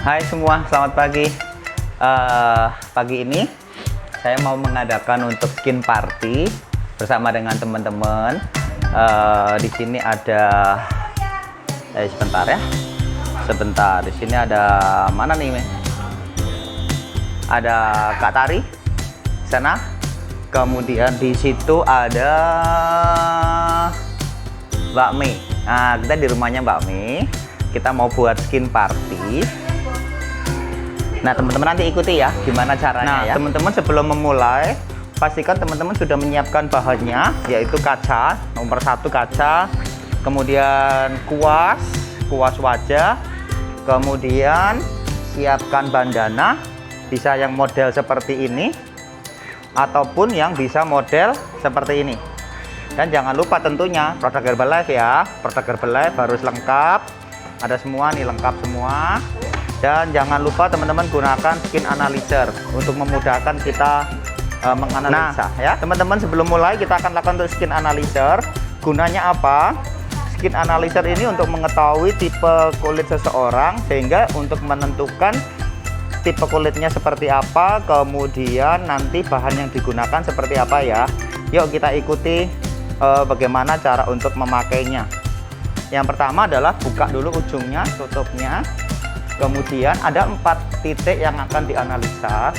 Hai semua, selamat pagi. Pagi ini saya mau mengadakan untuk skin party bersama dengan teman-teman. Di sini ada, sebentar ya, sebentar. Di sini ada mana nih, ada Kak Tari sana. Kemudian di situ ada Mbak Mei. Nah, kita di rumahnya Mbak Mei. Kita mau buat skin party. Nah, teman-teman nanti ikuti ya gimana caranya ya. Teman-teman sebelum memulai, pastikan teman-teman sudah menyiapkan bahannya, yaitu kaca, nomor 1 kaca, kemudian kuas wajah, kemudian siapkan bandana, bisa yang model seperti ini, ataupun yang bisa model seperti ini. Dan jangan lupa tentunya produk Herbalife ya, produk Herbalife harus lengkap, ada semua nih, lengkap semua. Dan jangan lupa teman-teman gunakan skin analyzer untuk memudahkan kita menganalisa ya. Teman-teman sebelum mulai kita akan lakukan untuk skin analyzer. Gunanya apa? Skin analyzer ini untuk mengetahui tipe kulit seseorang, sehingga untuk menentukan tipe kulitnya seperti apa, kemudian nanti bahan yang digunakan seperti apa ya. Yuk kita ikuti bagaimana cara untuk memakainya. Yang pertama adalah buka dulu ujungnya, tutupnya. Kemudian ada 4 titik yang akan dianalisa.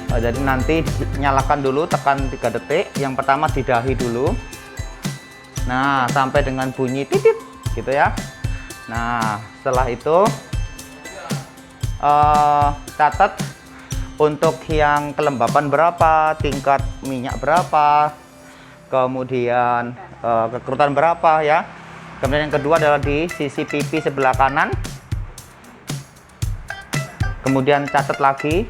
Jadi nanti nyalakan dulu, tekan 3 detik. Yang pertama di dahi dulu. Nah, sampai dengan bunyi titit gitu ya. Nah, setelah itu catat untuk yang kelembapan berapa, tingkat minyak berapa, kemudian kekrutan berapa ya. Kemudian yang kedua adalah di sisi pipi sebelah kanan. Kemudian catat lagi.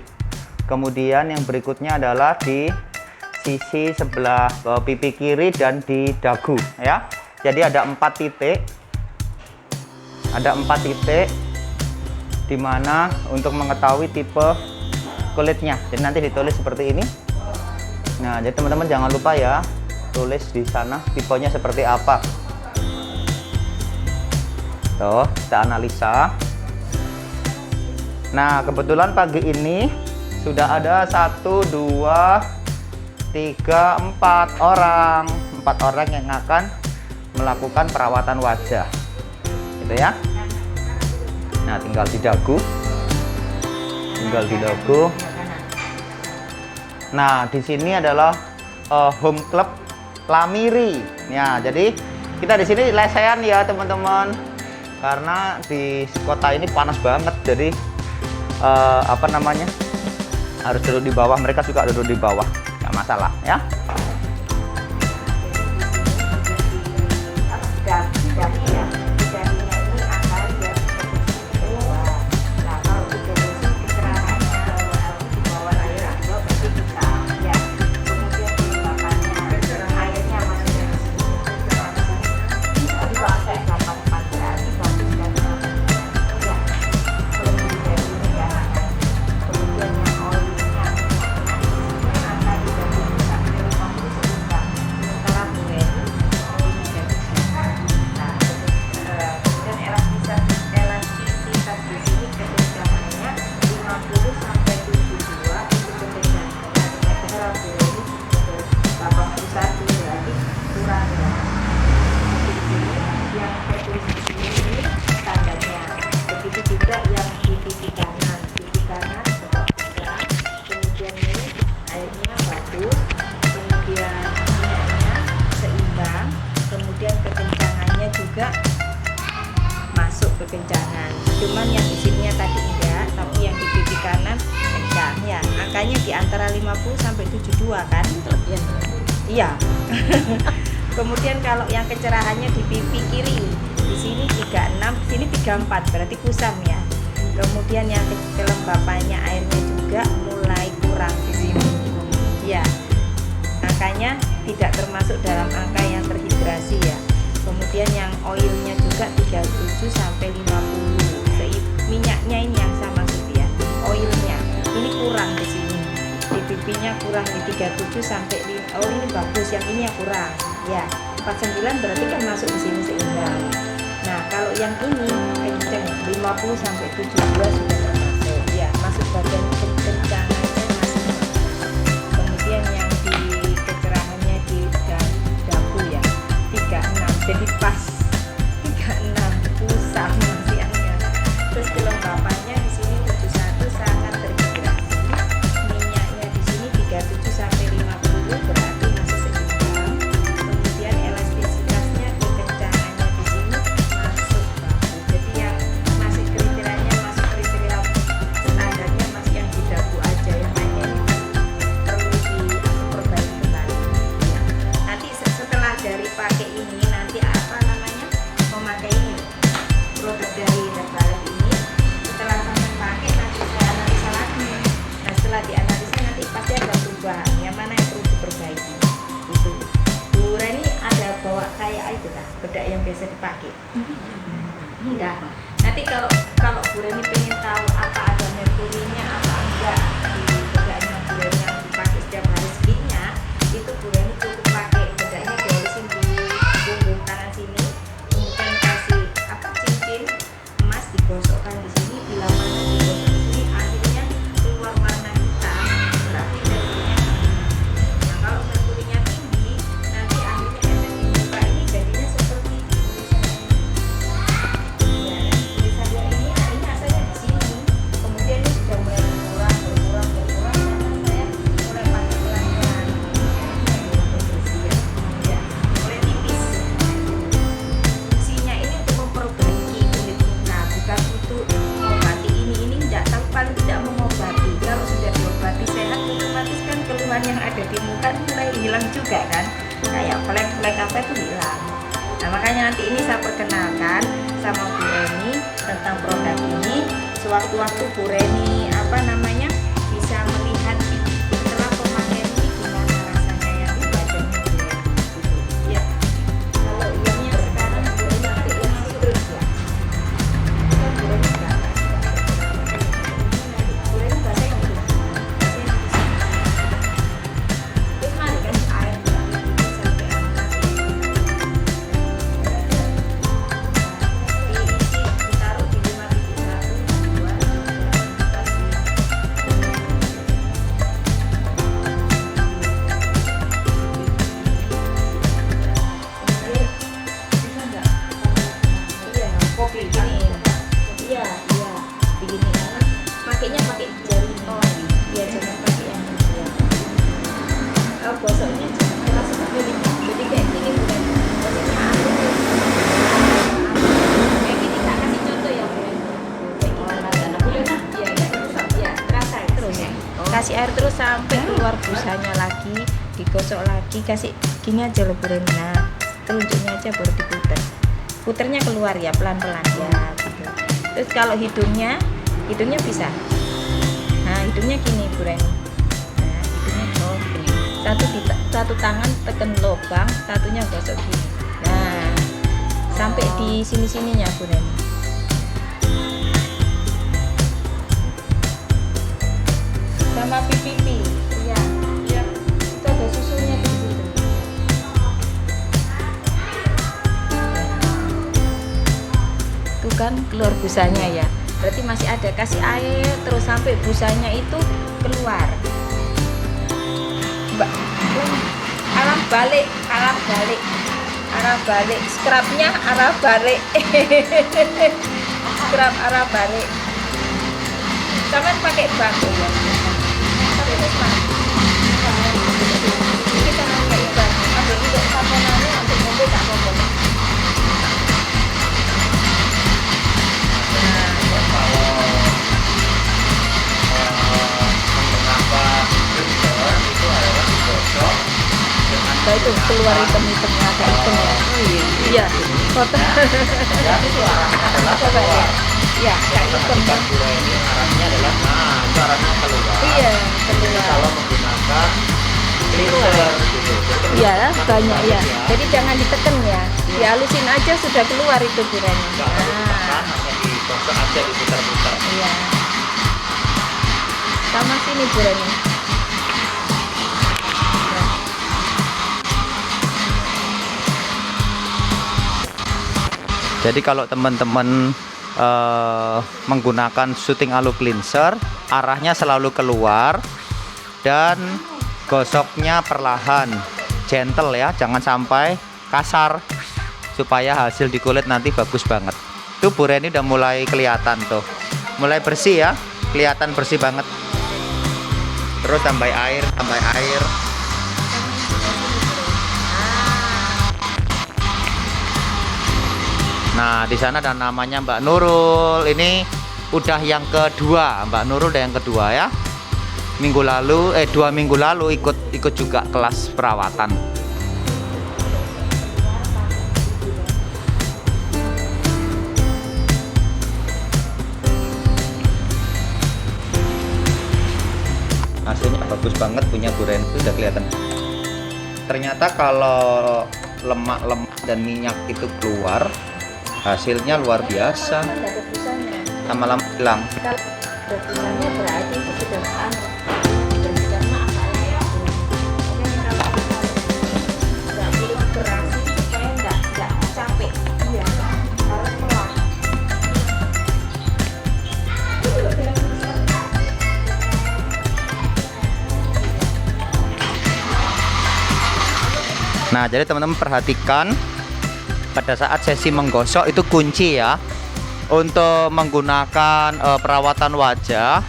Kemudian yang berikutnya adalah di sisi sebelah pipi kiri dan di dagu ya. Jadi ada 4 titik. Ada 4 titik dimana untuk mengetahui tipe kulitnya. Jadi nanti ditulis seperti ini. Nah, jadi teman-teman jangan lupa ya, tulis di sana tipenya seperti apa. Tuh, kita analisa. Nah, kebetulan pagi ini sudah ada 1, 2, 3, 4 orang. 4 orang yang akan melakukan perawatan wajah. Gitu ya. Nah, tinggal di dagu. Tinggal di dagu. Nah, di sini adalah home club Lamiri. Ya, jadi kita di sini lesehan ya, teman-teman. Karena di kota ini panas banget, jadi harus duduk di bawah. Mereka juga duduk di bawah, nggak masalah ya. Kekencangan, cuman yang di sininya tadi enggak, tapi yang di pipi kanan kencang ya. Angkanya di antara 50 sampai 72 kan? Iya. Kemudian kalau yang kecerahannya di pipi kiri, di sini 36, di sini 34, berarti kusam ya. Kemudian yang kelembapannya airnya juga mulai kurang di sini. Ya. Angkanya tidak termasuk dalam angka yang terhidrasi ya. Kemudian yang oilnya juga 37 sampai 50. Minyaknya ini yang saya maksud ya. Oilnya ini kurang di sini. Di pipinya kurang di 37 sampai oh ini bagus, yang ini yang kurang. Ya, 49 berarti kan masuk di sini seimbang. Nah, Kalau yang ini kenceng 50 sampai 72 sudah termasuk. Ya, masuk bagian kencangannya masih. Kemudian yang di kecerahannya di dagu ya 36. Jadi pas 36 pusat masiannya. Terus kelembapannya di sini 71 sangat terhidrasi. Minyaknya di sini 37 sampai 50 berarti masih seimbang. Kemudian elastisitasnya di kencangannya di sini masuk bagus. Jadi yang masih kriterianya masuk kriteria standarnya masih yang di dagu aja, yang lainnya ini perlu diperbaiki kembali. Ya. Nanti setelah dari pakai ini nanti apa namanya memakai ini produk dari Herbalife ini, setelah sampai pakai nanti saya analisa lagi. Nah setelah dianalisa nanti pasti ada perubahan yang mana yang perlu diperbaiki. Itu Bu Reni ada bawa kayak itu lah bedak yang biasa dipakai. Enggak. Nanti kalau Bu Reni pengen tahu apa ada merkurinya apa enggak di bedaknya Bu Reni yang dipakai setiap hari skinnya, itu Bu Reni cukup pakai bedaknya dihalusin di punggung tangan sini, kemudian kasih apa cincin emas digosokkan di sini, bila mana digosok di sini akhirnya keluar warna hitam, berarti merkurinya tinggi. Nah kalau merkurinya tinggi, nanti akhirnya efek di muka ini jadinya seperti di tulisannya ini, nah ini asalnya di sini, kemudian ini sudah mulai berkurang, saya mulai pakai pelan-pelan, ya, mulai tipis. Fungsinya ini untuk memperbaiki kulit muka, bukan untuk mengobati ini enggak, tapi paling tidak mengobati. Kalau sudah diobati sehat, otomatis kan keluhan yang ada di muka mulai hilang juga kan, kayak flek-flek apa itu hilang. Nah makanya nanti ini saya perkenalkan sama Bu Reni tentang produk ini. Sewaktu-waktu Bu Reni apa namanya bisa melihat setelah pemakaian ini gimana rasanya yang di badannya Bu Reni gitu. Ya. Kalau yang sekarang Bu Reni pakai yang terus ya. Kan Bu Reni enggak. Bu Reni bahasa yang itu. Terus mari kan air sampai diisi, ditaruh di 5.1, 2, iya, kopi gini. Iya, begini. Pakainya pakai jari ini. Oh, iya, jangan pakai yang ini. Ya. Gosoknya jangan keras sekali. Jadi kayak gini bukan. Gosoknya halus. Kayak gini tak kasih contoh ya, Bu. Kayak gini. Iya, rasa terus. Kasih air terus sampai keluar busanya lagi, digosok lagi, kasih gini aja loh Bu Reni. Nah, telunjuknya aja baru diputer. Puternya keluar ya pelan-pelan ya gitu. Terus kalau hidungnya bisa. Nah, hidungnya gini Bu Reni. Nah, hidungnya gini. Satu tangan tekan lubang, satunya gosok gini. Nah, sampai di sini-sininya Bu Reni. Sama pipi. Iya. Itu ada susunya di situ. Tuh kan keluar busanya ya. Berarti masih ada, kasih air terus sampai busanya itu keluar. Arah balik. Scrubnya arah balik. Scrub arah balik. Sampai pakai bangku ya. Tapi terus mah. Kita pakai bangku. Ada juga saponannya untuk mobil tak apa-apa. Nah, itu keluar hitam-hitamnya kayak hitam ya. Iya. Foto. Coba ya. Ya, kayak hitam kan. Ini arahnya adalah arahnya keluar. Iya, keluar. Kalau menggunakan cleanser gitu. Iya, banyak ya. Jadi jangan ditekan ya. Dihalusin aja sudah keluar itu buranya. Enggak perlu ditekan, hanya digosok aja, diputar-putar. Iya. Sama sini buranya. Jadi kalau teman-teman menggunakan shooting alu cleanser, arahnya selalu keluar dan gosoknya perlahan, gentle ya, jangan sampai kasar, supaya hasil di kulit nanti bagus banget. Tuh Bu Reni udah mulai kelihatan tuh, mulai bersih ya, kelihatan bersih banget. Terus tambah air, Nah, di sana ada namanya Mbak Nurul. Ini udah yang kedua, Mbak Nurul udah yang kedua ya. Minggu lalu, 2 minggu lalu ikut juga kelas perawatan. Hasilnya bagus banget punya Bu Reni, udah kelihatan. Ternyata kalau lemak-lemak dan minyak itu keluar, hasilnya luar biasa, lama-lama hilang. Kalau ada busanya berarti itu sudah dan sudah masalahnya. Oke, kalau nggak perlu operasi supaya nggak capek. Iya, harus pelan. Nah, jadi teman-teman perhatikan pada saat sesi menggosok itu kunci ya. Untuk menggunakan perawatan wajah,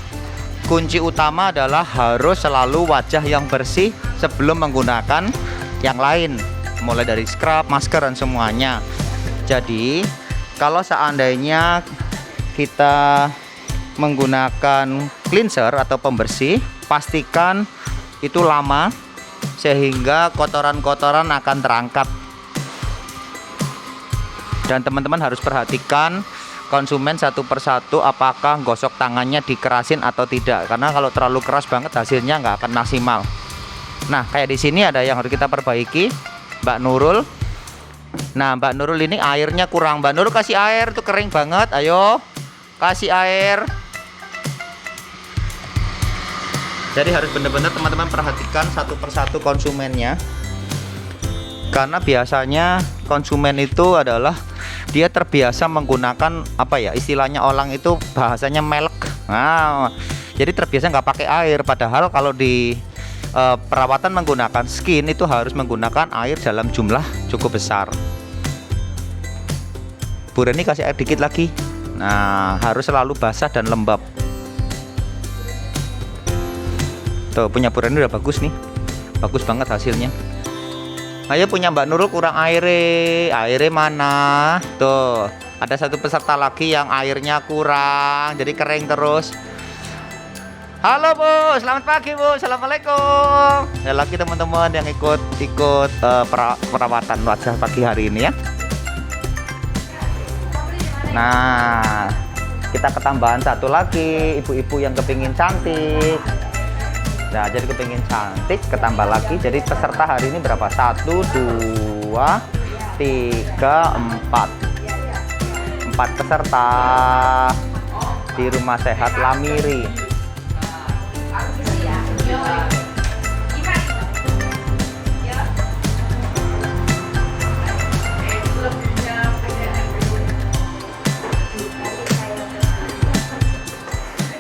kunci utama adalah harus selalu wajah yang bersih sebelum menggunakan yang lain, mulai dari scrub, masker dan semuanya. Jadi kalau seandainya kita menggunakan cleanser atau pembersih, pastikan itu lama sehingga kotoran-kotoran akan terangkat. Dan teman-teman harus perhatikan konsumen satu persatu apakah gosok tangannya dikerasin atau tidak, karena kalau terlalu keras banget hasilnya nggak akan maksimal. Nah, kayak di sini ada yang harus kita perbaiki, Mbak Nurul. Nah, Mbak Nurul ini airnya kurang. Mbak Nurul kasih air, tuh kering banget. Ayo kasih air. Jadi harus benar-benar teman-teman perhatikan satu persatu konsumennya, karena biasanya konsumen itu adalah dia terbiasa menggunakan apa ya, istilahnya orang itu bahasanya melek. Nah, jadi terbiasa nggak pakai air, padahal kalau di perawatan menggunakan skin itu harus menggunakan air dalam jumlah cukup besar. Bu Reni kasih air dikit lagi. Nah, harus selalu basah dan lembab. Tuh, punya Bu Reni udah bagus nih, bagus banget hasilnya. Ayo punya Mbak Nurul kurang airnya mana? Tuh, ada satu peserta lagi yang airnya kurang, jadi kering terus. Halo Bu, selamat pagi Bu, assalamualaikum. Ada lagi teman-teman yang ikut perawatan wajah pagi hari ini ya. Nah, kita ketambahan satu lagi, ibu-ibu yang kepingin cantik. Nah, jadi kepingin cantik, ketambah lagi. Jadi peserta hari ini berapa? 1, 2, 3, 4. 4 peserta di Rumah Sehat Lamiri.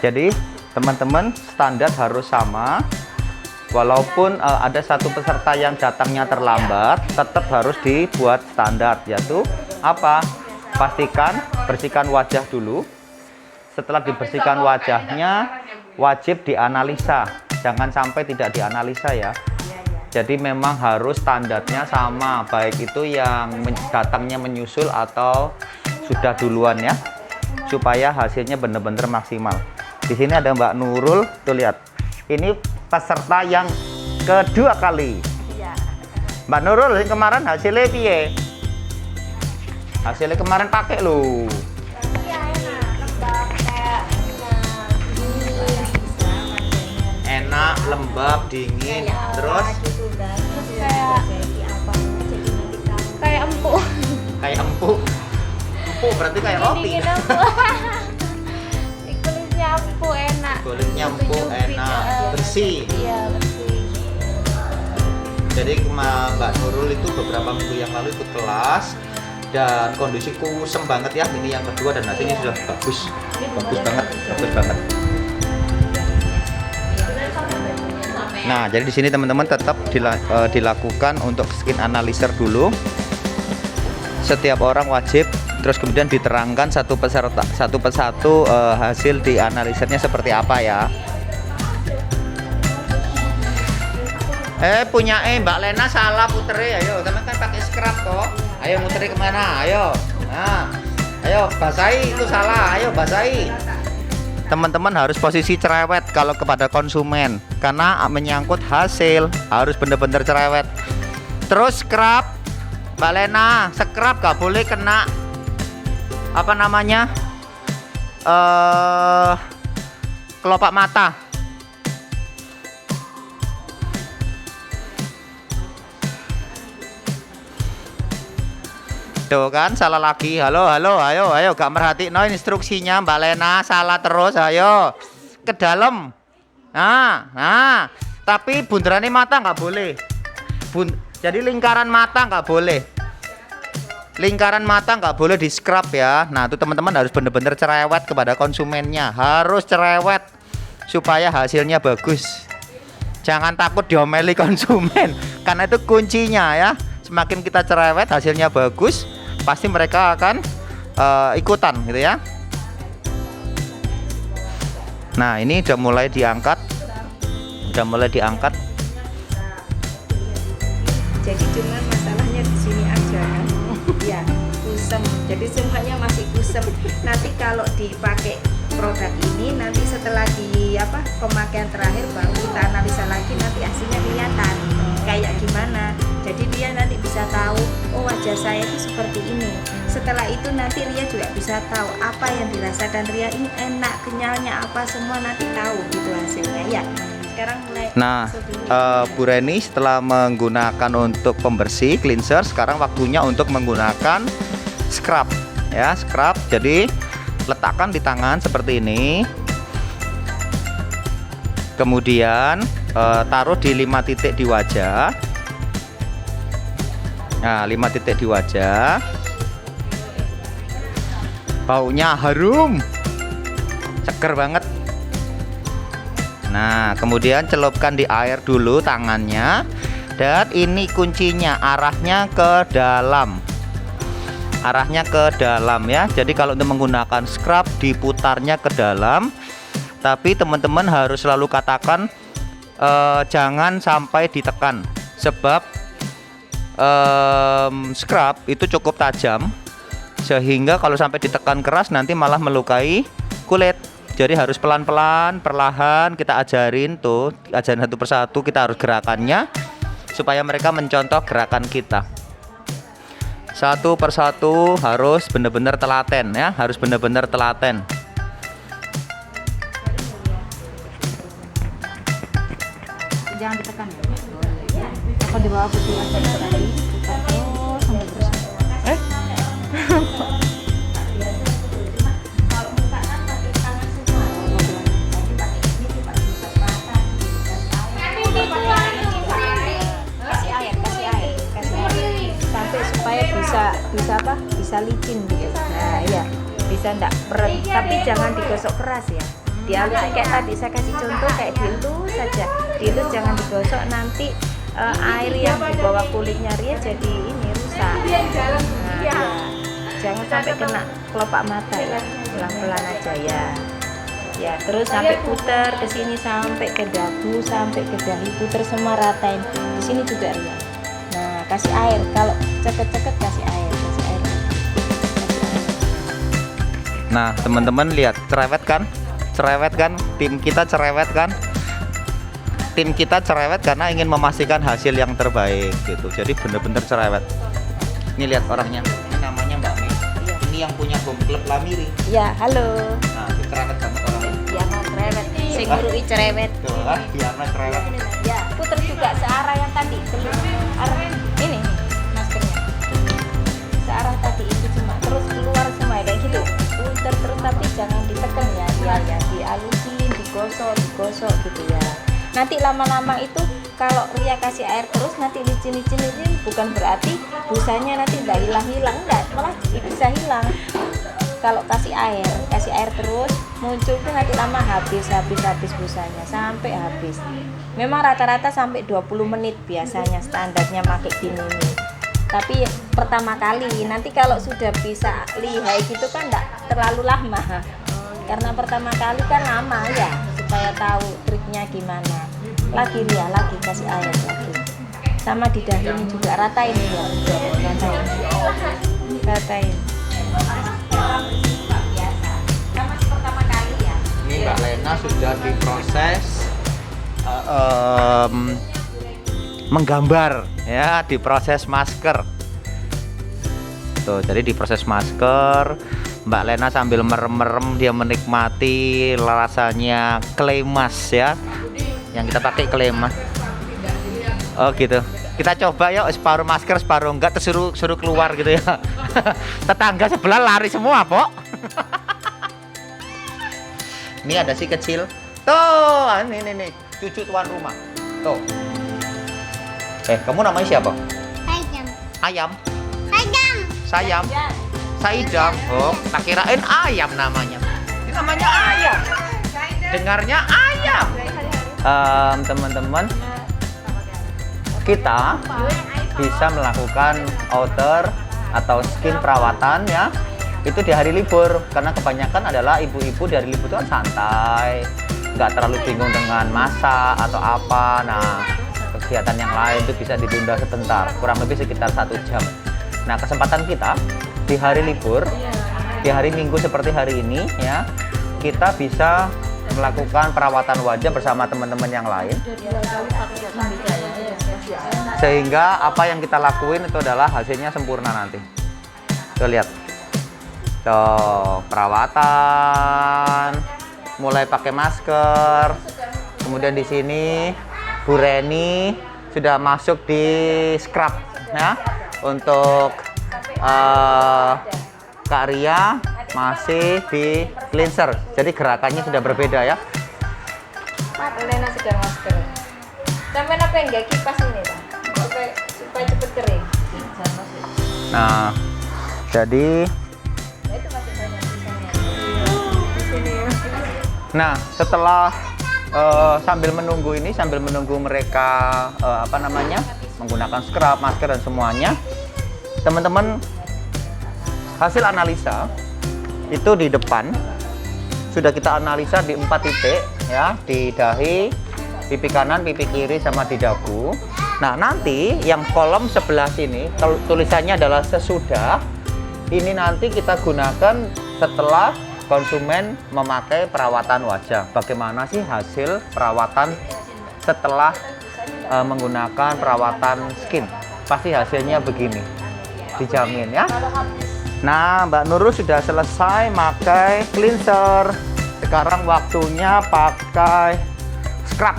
Jadi teman-teman, standar harus sama. Walaupun ada satu peserta yang datangnya terlambat, tetap harus dibuat standar, yaitu apa? Pastikan bersihkan wajah dulu. Setelah dibersihkan wajahnya, wajib dianalisa. Jangan sampai tidak dianalisa ya. Jadi memang harus standarnya sama, baik itu yang datangnya menyusul atau sudah duluan ya, supaya hasilnya benar-benar maksimal. Di sini ada Mbak Nurul, tuh lihat. Ini peserta yang kedua kali. Iya. Mbak Nurul, yang kemarin hasilnya piye? Hasilnya kemarin pakai lo. Iya, enak, lembab kayak Enak, lembab, dingin. Terus kayak empuk. kayak empuk. Empuk berarti kayak roti. Dingin empuk. Kulitnya empuk, enak. Kulitnya empuk, enak, bersih. Iya, bersih. Jadi Mbak Nurul itu beberapa minggu yang lalu ikut kelas. dan kondisi kusem banget ya. Ini yang kedua dan hasilnya sudah bagus banget. Nah, jadi di sini teman-teman tetap dilakukan untuk skin analyzer dulu. Setiap orang wajib, terus kemudian diterangkan satu persatu hasil di analisernya seperti apa ya. Punya Mbak Lena salah putere, ayo teman kan pakai scrub toh. Ayo muteri kemana? Ayo. Nah, ayo basahi, itu salah. Ayo basahi. Teman-teman harus posisi cerewet kalau kepada konsumen karena menyangkut hasil, harus bener-bener cerewet. Terus scrub, Mbak Lena, scrub gak boleh kena apa namanya kelopak mata. Tuh kan salah lagi. Halo, ayo gak merhatiin instruksinya Mbak Lena, salah terus. Ayo ke dalam. Nah, tapi bundarannya mata nggak boleh. Jadi lingkaran mata nggak boleh. Lingkaran mata nggak boleh di scrub ya. Nah, itu teman-teman harus bener-bener cerewet kepada konsumennya. Harus cerewet supaya hasilnya bagus. Jangan takut diomeli konsumen, karena itu kuncinya ya. Semakin kita cerewet, hasilnya bagus, pasti mereka akan ikutan gitu ya. Nah, ini udah mulai diangkat. Jadi cuma masalahnya di sini aja kan. Ya, kusem. Jadi semuanya masih kusem. Nanti kalau dipakai produk ini, nanti setelah pemakaian terakhir baru kita analisa lagi, nanti hasilnya kelihatan kayak gimana. Jadi dia nanti bisa tahu, oh wajah saya itu seperti ini. Setelah itu nanti Ria juga bisa tahu apa yang dirasakan Ria ini, enak, kenyalnya apa, semua nanti tahu gitu hasilnya ya. Sekarang mulai. Nah, Bu Reni setelah menggunakan untuk pembersih cleanser, sekarang waktunya untuk menggunakan scrub ya, scrub. Jadi letakkan di tangan seperti ini. Kemudian taruh di 5 titik di wajah. Nah, 5 titik di wajah. Baunya harum, seger banget. Nah, kemudian celupkan di air dulu tangannya. Dan ini kuncinya, arahnya ke dalam. Arahnya ke dalam ya. Jadi kalau untuk menggunakan scrub, diputarnya ke dalam. Tapi teman-teman harus selalu katakan jangan sampai ditekan. Sebab scrub itu cukup tajam, sehingga kalau sampai ditekan keras nanti malah melukai kulit. Jadi harus pelan-pelan, perlahan kita ajarin satu persatu, kita harus gerakannya supaya mereka mencontoh gerakan kita. Satu persatu harus benar-benar telaten ya, harus benar-benar telaten. Jangan ditekan ya. Atau di bawah putih aja tadi. Terus sampai bersih. Bisa licin gitu. Nah iya, bisa enggak berat, tapi jangan digosok keras ya, dihalusin kayak tadi saya kasih contoh, kayak dilus saja, dilus, jangan digosok, nanti air yang di bawah kulitnya Ria jadi ini rusak. Nah, ya. Jangan sampai kena kelopak mata ya, pelan-pelan aja ya. Ya, terus sampai putar ke sini, sampai ke dagu, sampai ke dahi, putar semua, ratain. Di sini juga Ria. Nah, kasih air, kalau ceket-ceket kasih air. Nah, teman-teman lihat, cerewet kan? Cerewet kan? Tim kita cerewet kan? Tim kita cerewet karena ingin memastikan hasil yang terbaik gitu. Jadi bener-bener cerewet. Ini lihat orangnya. Ini namanya Mbak Mi. Iya. Ini yang punya home club Lamiri. Ya, halo. Nah, itu cerewet banget orangnya. Ya, mau cerewet. Sing ngurui cerewet. Tuh kan, biarnya cerewet. Ya, putar juga searah yang tadi. Arah ini maskernya. Searah tadi itu cuma terus keluar semua kayak gitu. Putar terus, tapi jangan ditekan ya, ya dialusin, digosok gitu ya. Nanti lama-lama itu kalau Ria kasih air terus nanti licin-licin ini bukan berarti busanya nanti nggak hilang-hilang, enggak, malah bisa hilang. Kalau kasih air terus muncul tuh nanti lama habis busanya sampai habis. Memang rata-rata sampai 20 menit biasanya standarnya pakai gini nih. Tapi pertama kali, nanti kalau sudah bisa lihai gitu kan enggak terlalu lama. Karena pertama kali kan lama ya, supaya tahu triknya gimana. Lagi Ria, lagi kasih air lagi. Sama didahin juga, ratain ya, ratain. Ini Mbak Lena sudah diproses menggambar ya, diproses masker. Tuh, jadi diproses masker. Mbak Lena sambil merem-merem dia menikmati rasanya clay mask ya. Yang kita pakai clay mask. Oh gitu. Kita coba ya, separuh masker, separuh enggak, terus suruh keluar gitu ya. Tetangga sebelah lari semua, Pok. Ini ada si kecil. Tuh, ini cucu tuan rumah. Tuh. Kamu namanya siapa? Ayam. Ayam. Ayam. Sayam. Saidam. Oh, tak kirain ayam namanya. Ini namanya ayam. Dengarnya ayam. Teman-teman, kita bisa melakukan outer atau skin perawatan ya. Itu di hari libur, karena kebanyakan adalah ibu-ibu di hari libur itu kan santai, nggak terlalu bingung dengan masak atau apa. Nah, kegiatan yang lain itu bisa ditunda sebentar, kurang lebih sekitar 1 jam. Nah, kesempatan kita di hari libur, di hari Minggu seperti hari ini ya, kita bisa melakukan perawatan wajah bersama teman-teman yang lain, sehingga apa yang kita lakuin itu adalah hasilnya sempurna nanti. Tuh lihat. Tuh, perawatan, mulai pakai masker. Kemudian di sini Bu Reni sudah masuk di scrub ya. Untuk Kak Ria masih di cleanser. Jadi gerakannya sudah berbeda ya. Pak Lena sudah masker. Sampai apa yang nggak kipas ini, Pak? Supaya cepet kering. Nah, jadi nah, setelah sambil menunggu mereka menggunakan scrub, masker dan semuanya, teman-teman, hasil analisa itu di depan sudah kita analisa di 4 titik ya, di dahi, pipi kanan, pipi kiri, sama di dagu. Nah, nanti yang kolom sebelah sini tulisannya adalah sesudah. Ini nanti kita gunakan setelah konsumen memakai perawatan wajah. Bagaimana sih hasil perawatan setelah menggunakan perawatan skin? Pasti hasilnya begini, dijamin ya. Nah, Mbak Nurul sudah selesai pakai cleanser. Sekarang waktunya pakai scrub.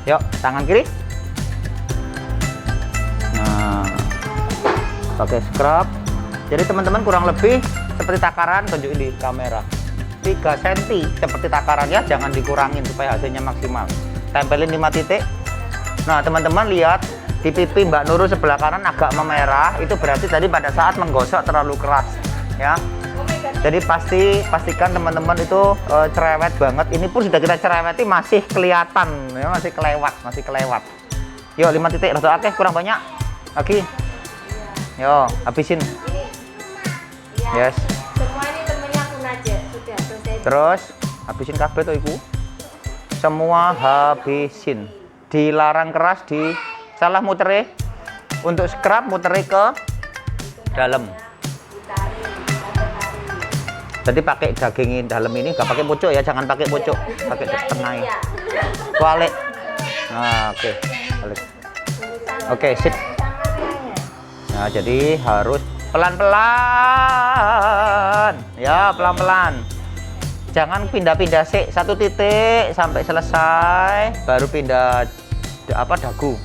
Yuk, tangan kiri. Nah, pakai scrub. Jadi teman-teman kurang lebih seperti takaran, tunjukin di kamera, 3 cm seperti takaran ya, jangan dikurangin supaya hasilnya maksimal. Tempelin 5 titik. Nah, teman-teman lihat di pipi Mbak Nurul sebelah kanan agak memerah, itu berarti tadi pada saat menggosok terlalu keras ya. Jadi pastikan teman-teman itu cerewet banget. Ini pun sudah kita cereweti masih kelihatan ya, masih kelewat. Yuk, 5 titik, rada akeh, kurang banyak lagi. Yo, habisin. Yes. Semua ini temennya aku aja sudah selesai. Terus habisin kabeh tuh iku. Semua habisin. Dilarang keras, di salah mutere. Untuk scrub mutere ke dalam. Jadi pakai dagingin dalam ini, nggak pakai pucuk ya, jangan pakai pucuk, pakai setengah. Balik. Nah, oke. Balik. Oke, sip. Nah, jadi harus pelan-pelan. Ya, pelan-pelan. Jangan pindah-pindah sih, 1 titik sampai selesai, baru pindah dagu.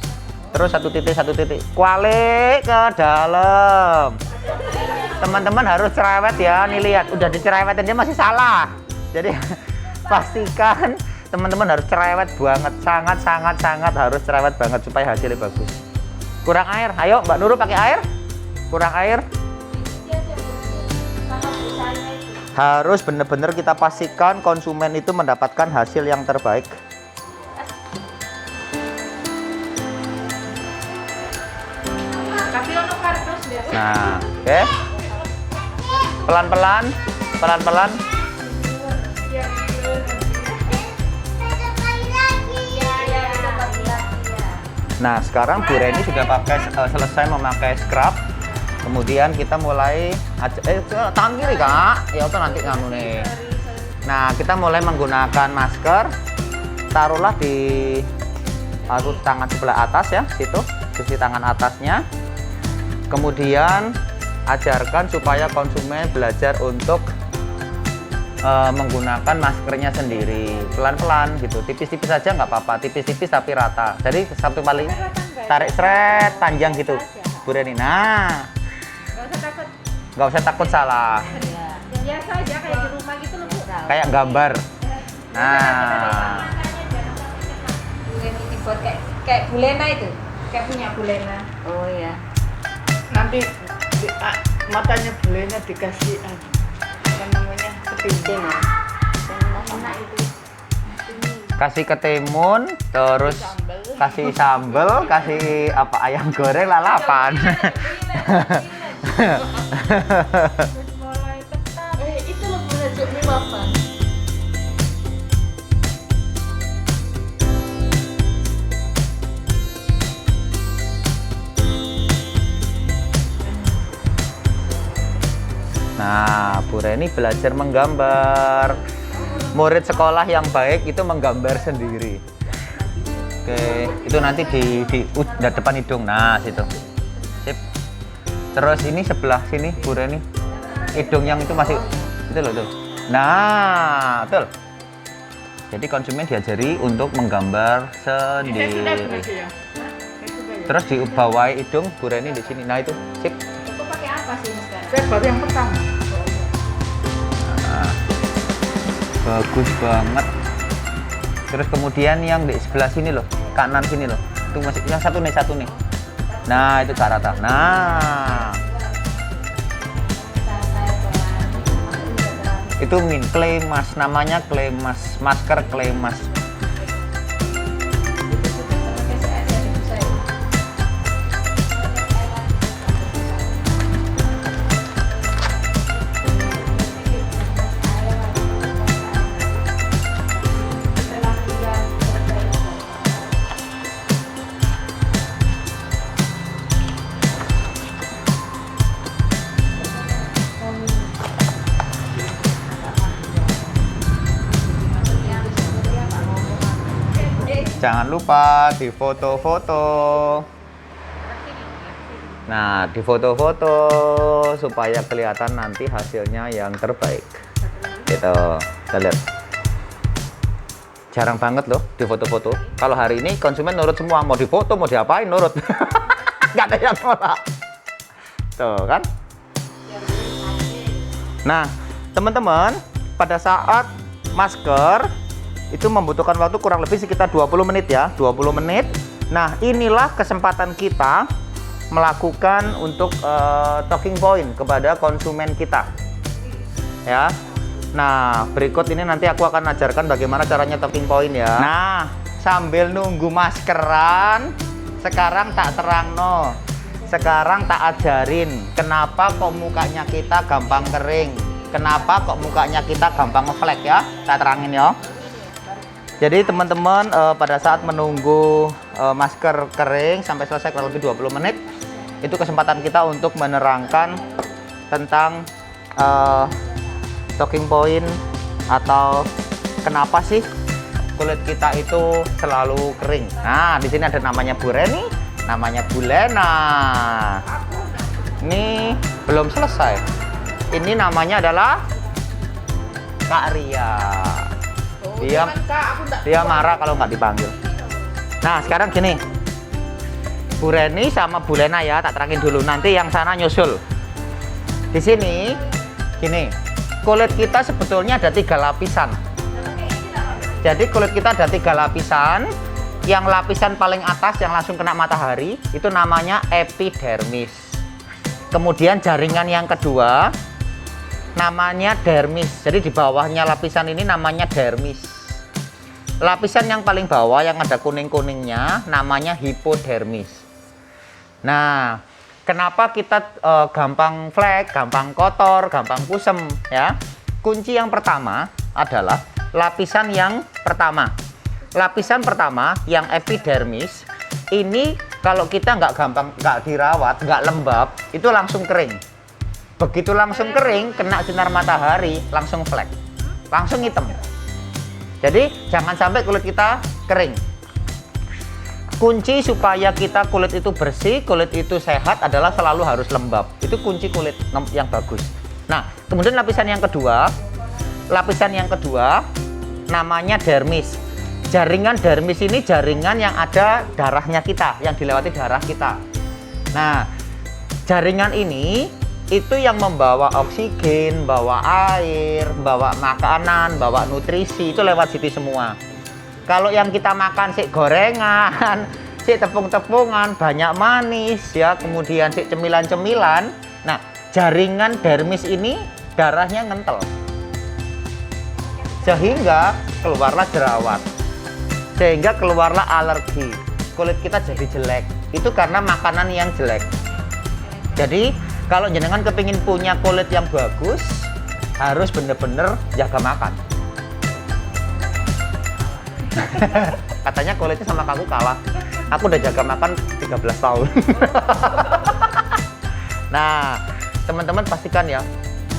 Terus 1 titik. Kualik ke dalam. Teman-teman harus cerewet ya. Nih lihat, udah dicerewetin dia masih salah. Jadi pastikan teman-teman harus cerewet banget, sangat harus cerewet banget supaya hasilnya bagus. Kurang air, ayo Mbak Nurul pakai air. Kurang air. Harus benar-benar kita pastikan konsumen itu mendapatkan hasil yang terbaik. Nah, oke. Pelan-pelan, pelan-pelan. Nah, sekarang Bu Reni sudah selesai memakai scrub. Kemudian kita mulai tangan kiri Kak. Ya itu nanti nganu nih. Nah, kita mulai menggunakan masker. Taruhlah di tangan sebelah atas ya, situ, sisi tangan atasnya. Kemudian ajarkan supaya konsumen belajar untuk menggunakan maskernya sendiri, pelan-pelan gitu, tipis-tipis aja nggak apa-apa, tipis-tipis tapi rata. Jadi satu kali tarik seret panjang gitu, Bu Reni. Nah, nggak usah takut salah. Biasa aja kayak di rumah gitu loh Bu. Kayak gambar. Nah, dibuat kayak bulena itu, kayak punya bulena. Oh ya. Nanti matanya bulenya dikasih apa namanya ketimbang. kasih ketimun, terus kasih sambel, kasih apa ayam goreng lalapan. Itu loh bener mie waffle. Nah, Bu Reni belajar menggambar. Murid sekolah yang baik itu menggambar sendiri. Oke, itu nanti di depan hidung. Nah, situ. Sip. Terus ini sebelah sini, Bu Reni. Hidung yang itu masih itu loh tuh. Nah, betul. Jadi konsumen diajari untuk menggambar sendiri. Terus dibawahi hidung Bu Reni di sini. Nah, itu. Sip. Itu pakai apa sih Mister? Saya baru yang pertama. Nah, bagus banget. Terus kemudian yang di sebelah sini loh, kanan sini loh, itu masih yang satu nih. Nah, itu ke rata. Nah, itu clay mask, namanya clay mask, masker clay mask. Jangan lupa di foto-foto. Nah, di foto-foto supaya kelihatan nanti hasilnya yang terbaik. Gitu. Kita lihat. Jarang banget loh di foto-foto. Kalau hari ini konsumen nurut semua, mau difoto, mau diapain nurut. Nggak ada yang nolak. Tuh kan? Nah, teman-teman, pada saat masker itu membutuhkan waktu kurang lebih sekitar 20 menit ya, 20 menit. Nah, inilah kesempatan kita melakukan untuk talking point kepada konsumen kita. Ya. Nah, berikut ini nanti aku akan ajarkan bagaimana caranya talking point ya. Nah, sambil nunggu maskeran, sekarang tak terangno. Sekarang tak ajarin kenapa kok mukanya kita gampang kering. Kenapa kok mukanya kita gampang ngeflek ya. Tak terangin ya. Jadi teman-teman pada saat menunggu masker kering sampai selesai kurang lebih 20 menit, itu kesempatan kita untuk menerangkan tentang talking point atau kenapa sih kulit kita itu selalu kering. Nah, di sini ada namanya Bu Reni, namanya bulena. Ini belum selesai. Ini namanya adalah Kak Ria. Dia marah kalau nggak dipanggil. Nah, sekarang gini, Bu Reni sama Bu Lena ya, tak terangin dulu. Nanti yang sana nyusul. Di sini, gini, kulit kita sebetulnya ada 3 lapisan. Jadi kulit kita ada 3 lapisan. Yang lapisan paling atas yang langsung kena matahari itu namanya epidermis. Kemudian jaringan yang kedua namanya dermis. Jadi di bawahnya lapisan ini namanya dermis. Lapisan yang paling bawah yang ada kuning-kuningnya namanya hipodermis. Nah, kenapa kita gampang flek, gampang kotor, gampang kusem ya? Kunci yang pertama adalah lapisan yang pertama. Lapisan pertama yang epidermis ini kalau kita nggak dirawat, nggak lembab, itu langsung kering. Begitu langsung kering, kena sinar matahari, langsung flek, langsung hitam. Jadi jangan sampai kulit kita kering. Kunci supaya kita kulit itu bersih, kulit itu sehat adalah selalu harus lembab. Itu kunci kulit yang bagus. Nah, kemudian lapisan yang kedua namanya dermis. Jaringan dermis ini jaringan yang ada darahnya kita, yang dilewati darah kita. Nah, jaringan ini itu yang membawa oksigen, bawa air, bawa makanan, bawa nutrisi, itu lewat situ semua. Kalau yang kita makan sik gorengan, sik tepung-tepungan, banyak manis ya, kemudian sik cemilan-cemilan. Nah, jaringan dermis ini darahnya ngentel. Sehingga keluarlah jerawat. Sehingga keluarlah alergi. Kulit kita jadi jelek. Itu karena makanan yang jelek. Jadi kalau jenengan kepingin punya kulit yang bagus, harus bener-bener jaga makan. Katanya kulitnya sama aku kalah. Aku udah jaga makan 13 tahun. Nah, teman-teman pastikan ya,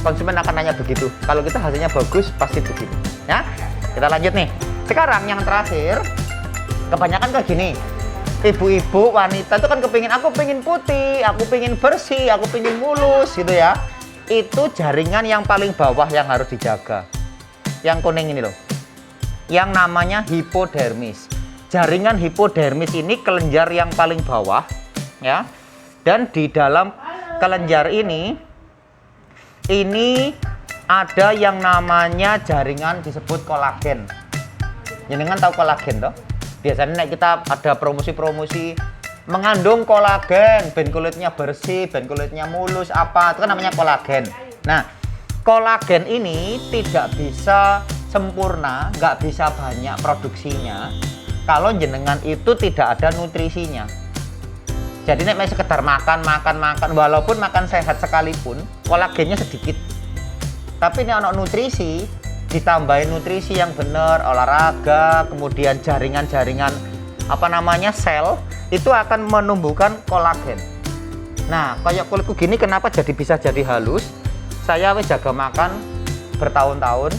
konsumen akan nanya begitu. Kalau kita hasilnya bagus, pasti begini. Ya, kita lanjut nih. Sekarang yang terakhir, kebanyakan kayak gini. Ibu-ibu, wanita itu kan aku pengen putih, aku pengen bersih, aku pengen mulus gitu ya. Itu jaringan yang paling bawah yang harus dijaga. Yang kuning ini loh. Yang namanya hipodermis. Jaringan hipodermis ini kelenjar yang paling bawah ya. Dan di dalam kelenjar ini ada yang namanya jaringan disebut kolagen. Jenengan tahu kolagen toh? Biasanya kita ada promosi-promosi mengandung kolagen, ben kulitnya bersih, ben kulitnya mulus, apa itu kan namanya kolagen. Nah, kolagen ini tidak bisa sempurna, nggak bisa banyak produksinya kalau jenengan itu tidak ada nutrisinya. Jadi nek sekedar makan, walaupun makan sehat sekalipun, kolagennya sedikit. Tapi ini ada nutrisi, ditambahin nutrisi yang benar, olahraga, kemudian jaringan-jaringan sel itu akan menumbuhkan kolagen. Nah, kayak kulitku gini kenapa bisa jadi halus? Saya wis jaga makan bertahun-tahun,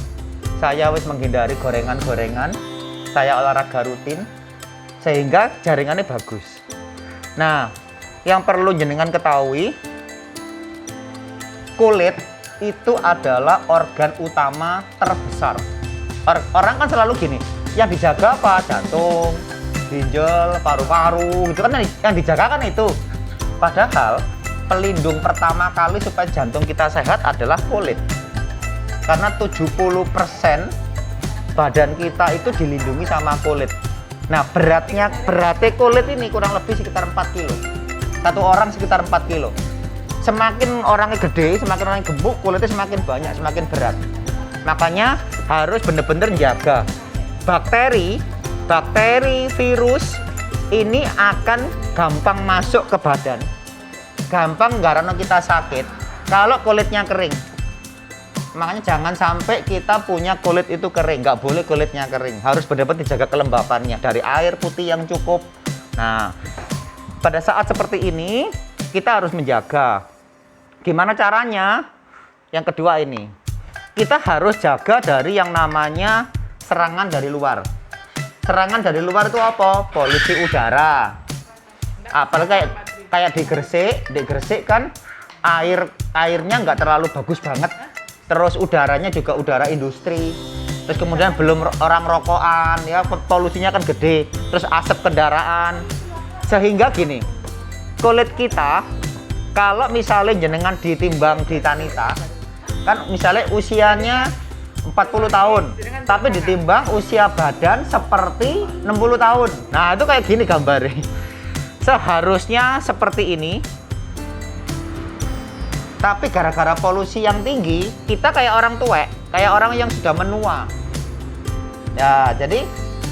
saya wis menghindari gorengan-gorengan, saya olahraga rutin sehingga jaringannya bagus. Nah, yang perlu jenengan ketahui, kulit itu adalah organ utama terbesar. Orang kan selalu gini, yang dijaga apa? Jantung, ginjal, paru-paru, gitu kan yang dijaga kan itu. Padahal pelindung pertama kali supaya jantung kita sehat adalah kulit. Karena 70% badan kita itu dilindungi sama kulit. Nah, beratnya kulit ini kurang lebih sekitar 4 kilo. Satu orang sekitar 4 kilo. Semakin orangnya gede, semakin orangnya gemuk, kulitnya semakin banyak, semakin berat. Makanya harus bener-bener jaga. Bakteri, virus ini akan gampang masuk ke badan. Gampang karena kita sakit kalau kulitnya kering. Makanya jangan sampai kita punya kulit itu kering. Nggak boleh kulitnya kering. Harus benar-benar dijaga kelembapannya dari air putih yang cukup. Nah, pada saat seperti ini kita harus menjaga. Gimana caranya? Yang kedua ini, kita harus jaga dari yang namanya serangan dari luar. Serangan dari luar itu apa? Polusi udara. Apalagi kayak di Gresik kan airnya nggak terlalu bagus banget. Terus udaranya juga udara industri. Terus kemudian belum orang rokokan ya, polusinya kan gede. Terus asap kendaraan. Sehingga gini, kulit kita kalau misalnya jenengan ditimbang di Tanita, kan misalnya usianya 40 tahun. Tapi ditimbang usia badan seperti 60 tahun. Nah, itu kayak gini gambarnya. Seharusnya seperti ini. Tapi gara-gara polusi yang tinggi, kita kayak orang tua, kayak orang yang sudah menua. Ya, jadi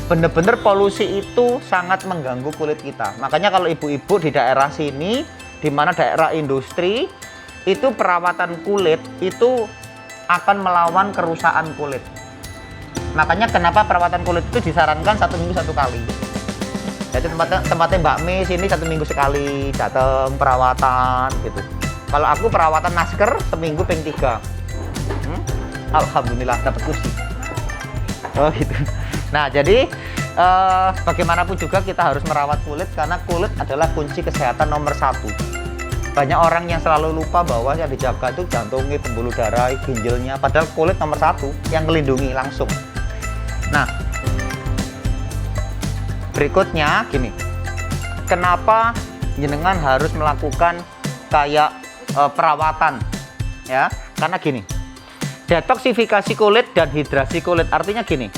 bener-bener polusi itu sangat mengganggu kulit kita. Makanya kalau ibu-ibu di daerah sini, di mana daerah industri, itu perawatan kulit itu akan melawan kerusakan kulit. Makanya kenapa perawatan kulit itu disarankan 1 minggu 1 kali. Jadi tempatnya Mbak Mi sini 1 minggu sekali datang perawatan gitu. Kalau aku perawatan masker seminggu ping 3. Alhamdulillah dapat kursi. Oh gitu. Nah, jadi bagaimanapun juga kita harus merawat kulit karena kulit adalah kunci kesehatan nomor 1. Banyak orang yang selalu lupa bahwa yang dijaga itu jantungnya, pembuluh darah, ginjalnya, padahal kulit nomor 1 yang melindungi langsung. Nah, berikutnya gini. Kenapa jenengan harus melakukan kayak perawatan? Ya, karena gini. Detoksifikasi kulit dan hidrasi kulit artinya gini.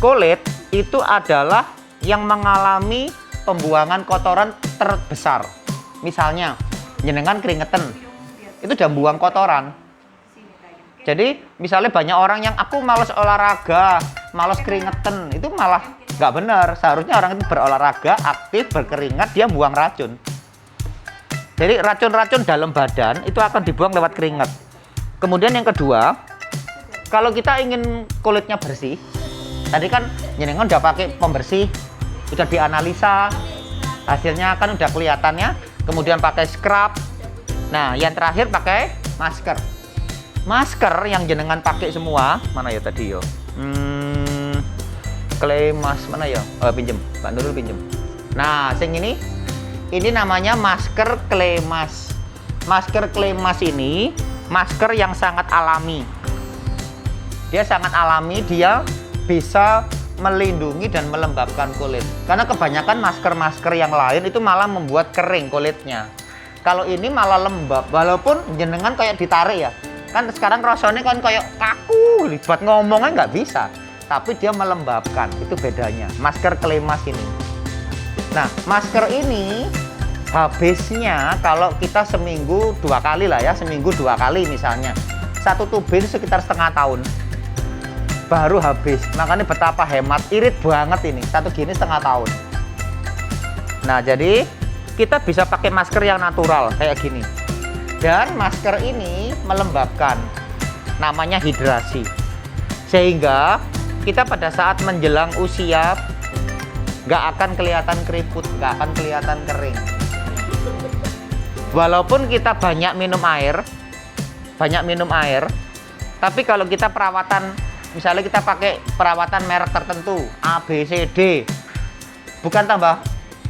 Kulit itu adalah yang mengalami pembuangan kotoran terbesar. Misalnya, jenengan keringetan, itu udah buang kotoran. Jadi, misalnya banyak orang yang aku malas olahraga, malas keringetan, itu malah nggak benar. Seharusnya orang itu berolahraga, aktif, berkeringat, dia buang racun. Jadi, racun-racun dalam badan itu akan dibuang lewat keringat. Kemudian yang kedua, kalau kita ingin kulitnya bersih, tadi kan jenengan udah pakai pembersih, udah dianalisa, hasilnya kan udah kelihatannya. Kemudian pakai scrub. Nah, yang terakhir pakai masker. Masker yang jenengan pakai semua, mana ya tadi yo? Clay mask mana ya? Oh, pinjem, Mbak Nurul pinjem. Nah, sing ini namanya masker clay mask. Masker clay mask ini masker yang sangat alami. Dia sangat alami, dia bisa melindungi dan melembabkan kulit. Karena kebanyakan masker-masker yang lain itu malah membuat kering kulitnya. Kalau ini malah lembab, walaupun jenengan kayak ditarik ya. Kan sekarang rasanya kan kayak kaku, buat ngomongnya nggak bisa. Tapi dia melembabkan, itu bedanya. Masker clay mask ini. Nah, masker ini habisnya kalau kita seminggu 2 kali lah ya, seminggu 2 kali misalnya. 1 tubin sekitar setengah tahun. Baru habis, makanya betapa hemat, irit banget ini, 1 gini setengah tahun. Nah, jadi kita bisa pakai masker yang natural kayak gini, dan masker ini melembabkan, namanya hidrasi, sehingga kita pada saat menjelang usia nggak akan kelihatan keriput, nggak akan kelihatan kering. Walaupun kita banyak minum air, tapi kalau kita perawatan, misalnya kita pakai perawatan merek tertentu, A, B, C, D, bukan tambah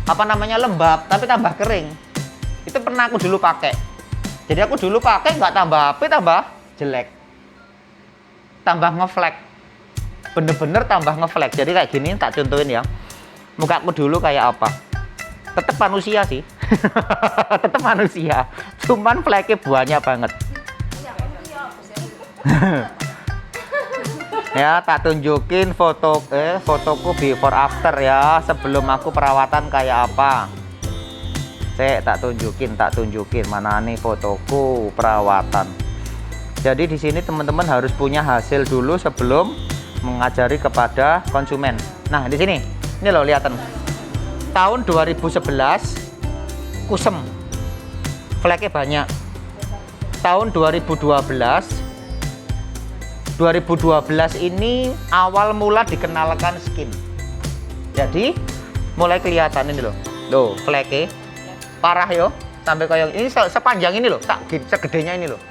lembab, tapi tambah kering. Itu pernah aku dulu pakai. Jadi aku dulu pakai nggak tambah api, tambah jelek, tambah ngeflek, bener-bener tambah ngeflek. Jadi kayak gini, tak contohin ya. Muka aku dulu kayak apa? Tetap manusia sih, tetap manusia. Cuman fleknya banyak banget. Ya, tak tunjukin fotoku before after ya, sebelum aku perawatan kayak apa. Tak tunjukin mana nih fotoku perawatan. Jadi di sini teman-teman harus punya hasil dulu sebelum mengajari kepada konsumen. Nah, di sini. Ini loh, lihatan. Tahun 2011 kusem. Fleknya banyak. Tahun 2012 ini awal mula dikenalkan skin. Jadi mulai kelihatan ini loh. Loh, fleke parah yo, sampai kayak ini sepanjang ini loh, segedenya ini loh.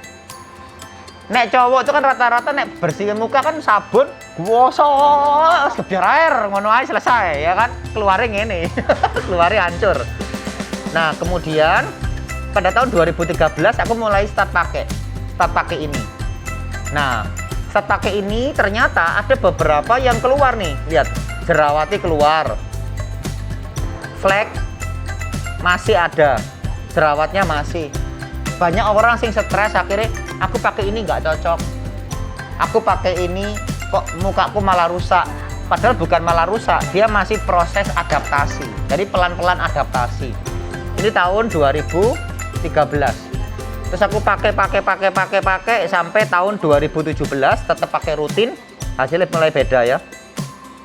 Nek cowok itu kan rata-rata nek bersihin muka kan sabun, gosok, gebiar air, ngono aja selesai ya kan, keluarin ini, keluarin hancur. Nah, kemudian pada tahun 2013 aku mulai start pakai ini. Nah, start pakai ini ternyata ada beberapa yang keluar nih, lihat, jerawatnya keluar, flek masih ada, jerawatnya masih. Banyak orang sing stres akhirnya aku pakai ini nggak cocok, aku pakai ini kok mukaku malah rusak. Padahal bukan malah rusak, dia masih proses adaptasi. Jadi pelan-pelan adaptasi. Ini tahun 2013. Terus aku pakai sampai tahun 2017 tetap pakai rutin. Hasilnya mulai beda ya.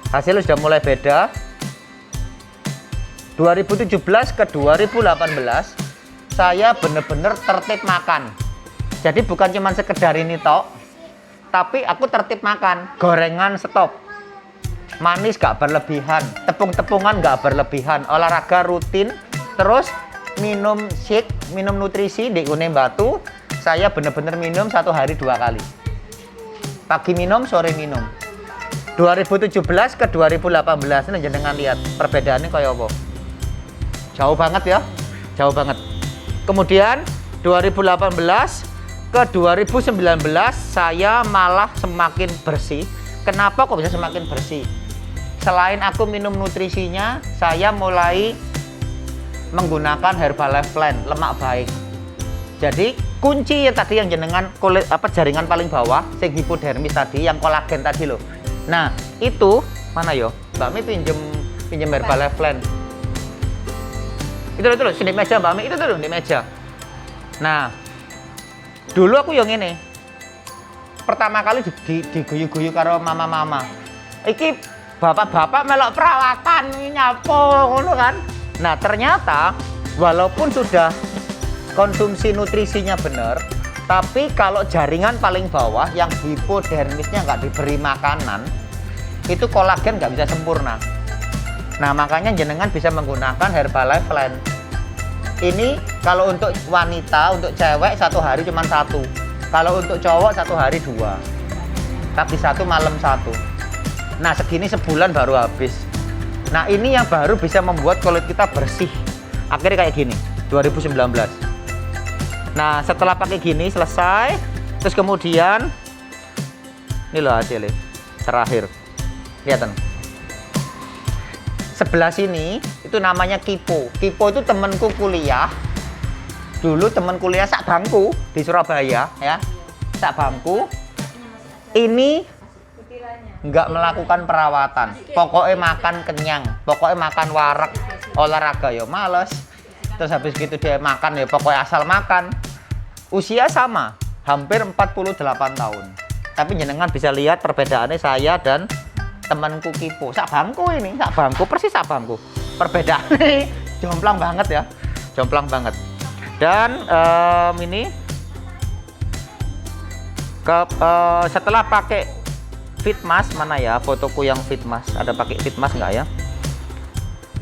Hasilnya sudah mulai beda. 2017 ke 2018 saya bener-bener tertib makan. Jadi bukan cuma sekedar ini tok, tapi aku tertib makan. Gorengan stop, manis gak berlebihan, tepung-tepungan gak berlebihan, olahraga rutin, terus minum shake, minum nutrisi di Une Batu. Saya bener-bener minum 1 hari 2 kali. Pagi minum, sore minum. 2017 ke 2018 ini jenengan lihat perbedaannya kayak apa. Jauh banget ya, jauh banget. Kemudian 2018 ke 2019 saya malah semakin bersih. Kenapa kok bisa semakin bersih? Selain aku minum nutrisinya, saya mulai menggunakan Herbalife Plan, lemak baik. Jadi kunci yang tadi yang jenengan kulit jaringan paling bawah, sing hipodermis tadi, yang kolagen tadi loh. Nah itu mana yo? Mbak Mi pinjem Herbalife Plan. Itu loh, sini meja Mbak Mi, itu tuh di meja. Nah, dulu aku yang ini. Pertama kali diguyu-guyu karo mama-mama. Iki bapak-bapak melok perawatan nyapo ngono kan. Nah, ternyata walaupun sudah konsumsi nutrisinya benar, tapi kalau jaringan paling bawah yang hipodermisnya nggak diberi makanan, itu kolagen nggak bisa sempurna. Nah, makanya jenengan bisa menggunakan Herbalife Plan. Ini kalau untuk wanita, untuk cewek 1 hari cuma 1. Kalau untuk cowok 1 hari 2. Pagi 1, malam 1. Nah, segini sebulan baru habis. Nah, ini yang baru bisa membuat kulit kita bersih. Akhirnya kayak gini, 2019. Nah, setelah pakai gini selesai, terus kemudian ini loh hasilnya. Terakhir. Kelihatan. Sebelah sini itu namanya Kipo. Kipo itu temanku kuliah. Dulu teman kuliah sak bangku di Surabaya ya. Sak bangku. Ini nggak melakukan perawatan. Pokoknya makan kenyang, pokoknya makan warak, olahraga ya males. Terus habis gitu dia makan ya pokoknya asal makan. Usia sama, hampir 48 tahun. Tapi jenengan bisa lihat perbedaannya saya dan temanku Kipo. Sak bangku ini, sak bangku persis sak bangku. Perbedaannya jomplang banget ya, jomplang banget. Dan ini setelah pakai Fitmas, mana ya fotoku yang Fitmas? Ada pakai Fitmas nggak ya?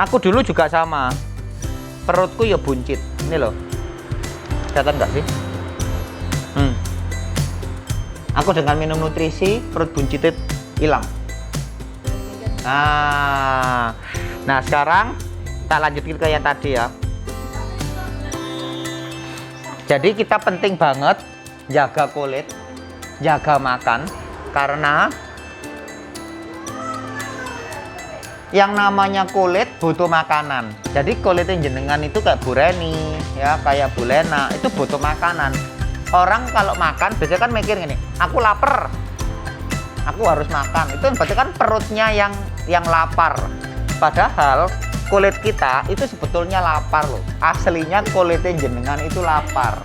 Aku dulu juga sama, perutku ya buncit. Ini loh, kelihatan nggak sih? Aku dengan minum nutrisi perut buncitnya hilang. Nah sekarang tak lanjutin ke yang tadi ya. Jadi kita penting banget jaga kulit, jaga makan, karena yang namanya kulit butuh makanan. Jadi kulitnya jenengan itu kayak Bu Reni, ya kayak Bu Lena, itu butuh makanan. Orang kalau makan biasanya kan mikir gini, aku lapar, aku harus makan. Itu berarti kan perutnya yang lapar. Padahal kulit kita itu sebetulnya lapar loh. Aslinya kulitnya jenengan itu lapar.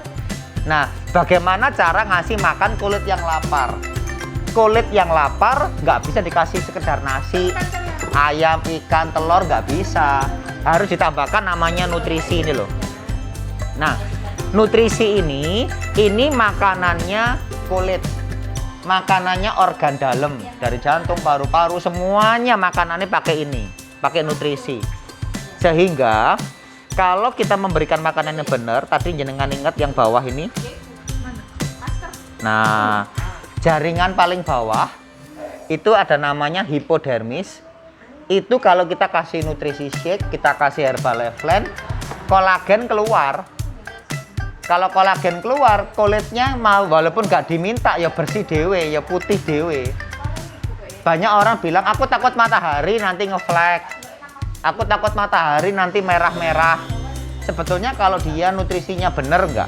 Nah, bagaimana cara ngasih makan kulit yang lapar? Kulit yang lapar nggak bisa dikasih sekedar nasi, ayam, ikan, telur, nggak bisa. Harus ditambahkan namanya nutrisi ini loh. Nah, nutrisi ini makanannya kulit. Makanannya organ dalam, dari jantung, paru-paru, semuanya makanannya pakai ini, pakai nutrisi. Sehingga kalau kita memberikan makanan yang benar, tadi jenengan ingat yang bawah ini. Nah, jaringan paling bawah itu ada namanya hipodermis. Itu kalau kita kasih nutrisi shake, kita kasih Herbalife Plan, kolagen keluar. Kalau kolagen keluar, kulitnya mau walaupun gak diminta ya bersih dewe, ya putih dewe. Banyak orang bilang aku takut matahari nanti ngeflek, aku takut matahari nanti merah-merah. Sebetulnya kalau dia nutrisinya bener nggak